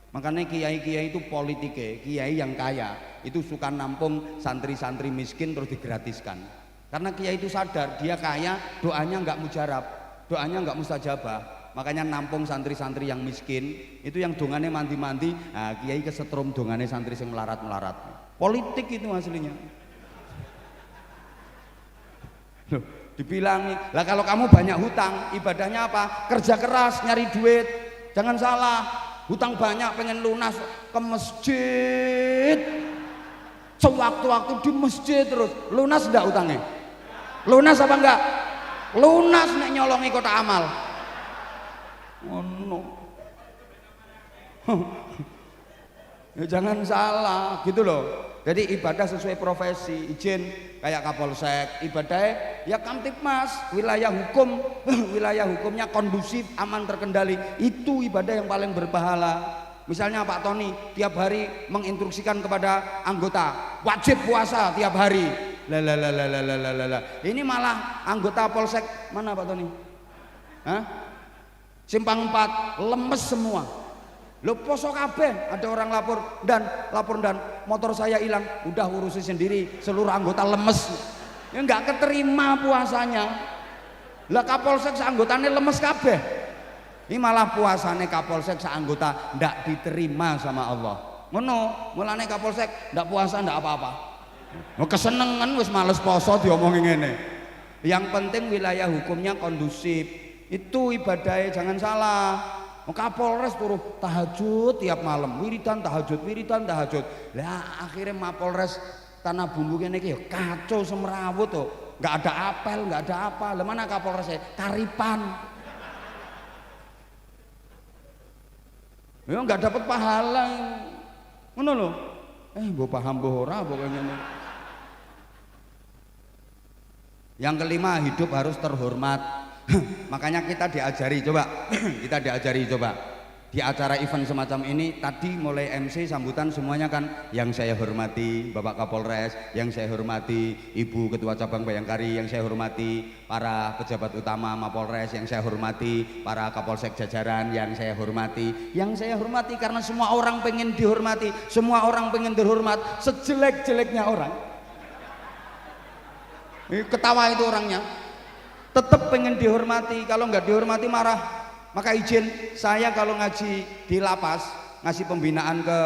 Makanya kiai-kiai itu politike, kiai yang kaya itu suka nampung santri-santri miskin terus digratiskan. Karena kiai itu sadar dia kaya, doanya nggak mujarab, doanya nggak mustajabah. Makanya nampung santri-santri yang miskin, itu yang dongane mandi-mandi, nah kiai kesetrum dongane santri yang melarat-melarat. Politik itu aslinya. Loh, dibilangi lah kalau kamu banyak hutang, ibadahnya apa? Kerja keras nyari duit. Jangan salah, hutang banyak pengen lunas ke masjid, sewaktu-waktu di masjid terus. Lunas enggak hutangnya? Lunas apa enggak? Lunas nek nyolongi kota amal. Oh no. Ya jangan salah gitu loh. Jadi ibadah sesuai profesi, izin kayak Kapolsek, ibadahnya ya Kamtipmas, wilayah hukum, wilayah hukumnya kondusif, aman, terkendali, itu ibadah yang paling berpahala. Misalnya Pak Tony tiap hari menginstruksikan kepada anggota wajib puasa tiap hari. Ini malah anggota Polsek mana Pak Tony? Hah? Simpang 4 lemes semua. Lo poso kabeh, ada orang lapor dan motor saya hilang, udah urusi sendiri, seluruh anggota lemes. Ya nggak keterima puasanya. Lah Kapolsek seanggotanya lemes kabeh. Ini malah puasane Kapolsek seanggota ndak diterima sama Allah. Ngono, mulane Kapolsek ndak puasa ndak apa-apa. Mau kesenengan wis males poso diomongin ngene. Yang penting wilayah hukumnya kondusif. Itu ibadahnya jangan salah. Kapolres turuh tahajud tiap malam, wiridan tahajud. Lah akhirnya Mapolres Tanah Bumbu kene iki ya kacau semrawut tuh. Enggak ada apel, enggak ada apa. Lah mana Kapolresnya? Karipan. Ya enggak dapat pahala. Ngono lho. Mbok paham mbok ora pokoknya. Yang kelima, hidup harus terhormat. Makanya kita diajari coba di acara event semacam ini tadi mulai MC sambutan semuanya kan yang saya hormati Bapak Kapolres, yang saya hormati Ibu Ketua Cabang Bayangkari, yang saya hormati para pejabat utama Mapolres, yang saya hormati para Kapolsek jajaran, yang saya hormati karena semua orang pengen dihormati, semua orang pengen terhormat sejelek-jeleknya orang. Ketawa itu orangnya tetap pengen dihormati, kalau nggak dihormati marah. Maka izin saya kalau ngaji di lapas, ngasih pembinaan ke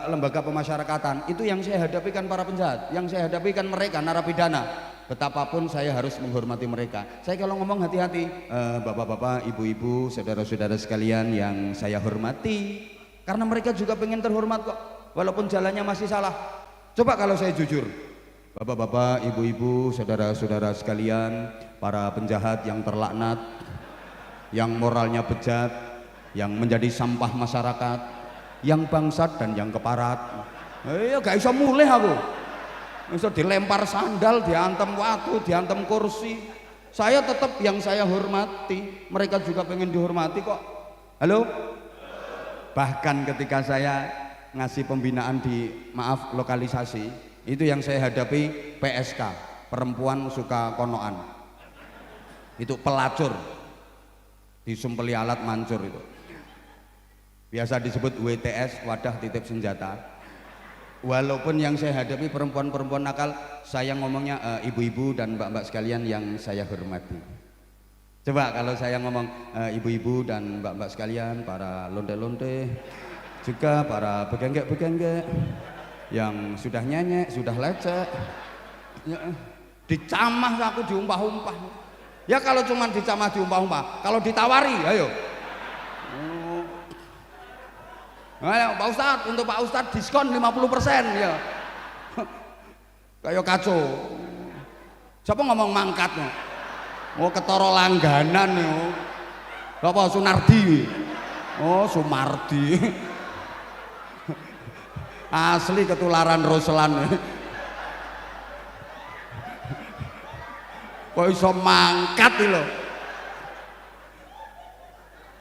lembaga pemasyarakatan, itu yang saya hadapi kan para penjahat, yang saya hadapi kan mereka narapidana. Betapapun saya harus menghormati mereka. Saya kalau ngomong hati-hati, bapak-bapak, ibu-ibu, saudara-saudara sekalian yang saya hormati, karena mereka juga pengen terhormat kok, walaupun jalannya masih salah. Coba kalau saya jujur, bapak-bapak, ibu-ibu, saudara-saudara sekalian, para penjahat yang terlaknat, yang moralnya bejat, yang menjadi sampah masyarakat, yang bangsat dan yang keparat, gak bisa mulih aku. Bisa dilempar sandal, diantem watu, diantem kursi. Saya tetap yang saya hormati, mereka juga pengen dihormati kok. Halo? Bahkan ketika saya ngasih pembinaan di lokalisasi, itu yang saya hadapi PSK, perempuan suka konoan. Itu pelacur, disumpeli alat mancur itu. Biasa disebut WTS, wadah titip senjata. Walaupun yang saya hadapi perempuan-perempuan nakal, saya ngomongnya ibu-ibu dan mbak-mbak sekalian yang saya hormati. Coba kalau saya ngomong ibu-ibu dan mbak-mbak sekalian, para lonte-lonte, juga para begenggek-begenggek yang sudah nyenyek, sudah lecek, ya, dicamah aku diumpah-umpah. Ya kalau cuma dicamah diumpah-umpah, kalau ditawari, ayo. Ayo Pak Ustadz, untuk Pak Ustadz diskon 50% ya. Kayak kacau. Siapa ngomong mangkat no? Oh ketara langganan yo. Apa Sunardi? Oh Sumardi. Asli ketularan Roselan. Kok iso mangkat iki lho.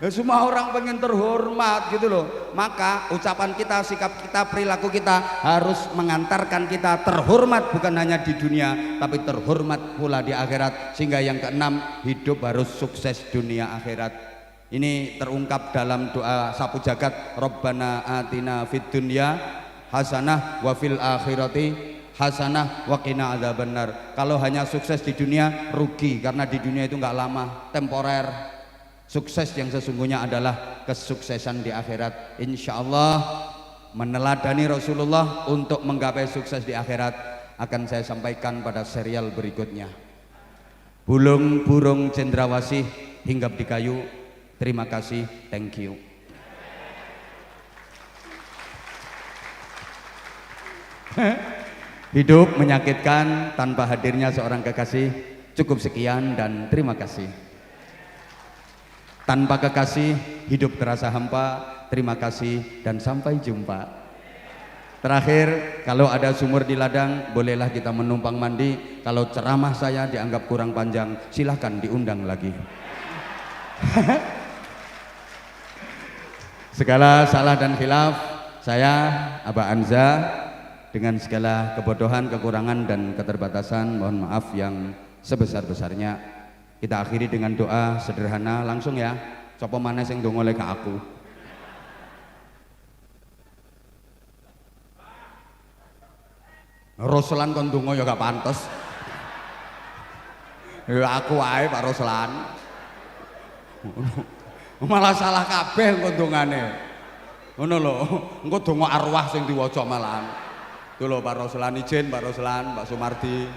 Ya, semua orang pengen terhormat gitu loh. Maka ucapan kita, sikap kita, perilaku kita harus mengantarkan kita terhormat bukan hanya di dunia tapi terhormat pula di akhirat. Sehingga yang keenam, hidup harus sukses dunia akhirat. Ini terungkap dalam doa sapu jagat, Rabbana atina fid dunya hasanah wa fil akhirati hasanah wa qina adzabannar. Kalau hanya sukses di dunia rugi, karena di dunia itu nggak lama, temporer. Sukses yang sesungguhnya adalah kesuksesan di akhirat. Insya Allah meneladani Rasulullah untuk menggapai sukses di akhirat akan saya sampaikan pada serial berikutnya. Bulung burung cendrawasih hinggap di kayu. Terima kasih, thank you. Hidup menyakitkan tanpa hadirnya seorang kekasih. Cukup sekian dan terima kasih. Tanpa kekasih hidup terasa hampa. Terima kasih dan sampai jumpa. Terakhir, kalau ada sumur di ladang bolehlah kita menumpang mandi. Kalau ceramah saya dianggap kurang panjang, silahkan diundang lagi. Segala salah dan khilaf saya Aba Anza, dengan segala kebodohan, kekurangan dan keterbatasan mohon maaf yang sebesar-besarnya. Kita akhiri dengan doa sederhana langsung ya. Coba mana sing ndonga lek aku. Roselan kon ndonga ya gak pantes. Ya aku wae Pak Roselan. Malah salah kabeh engko ndongane. Ngono lho, engko donga arwah sing diwaca malahan. Itu lho Pak Roselan, izin Pak Roselan, Pak Sumardi.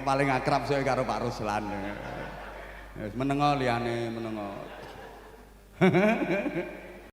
Paling akrab saya karo Pak Ruslan. Menengo liyane menengo.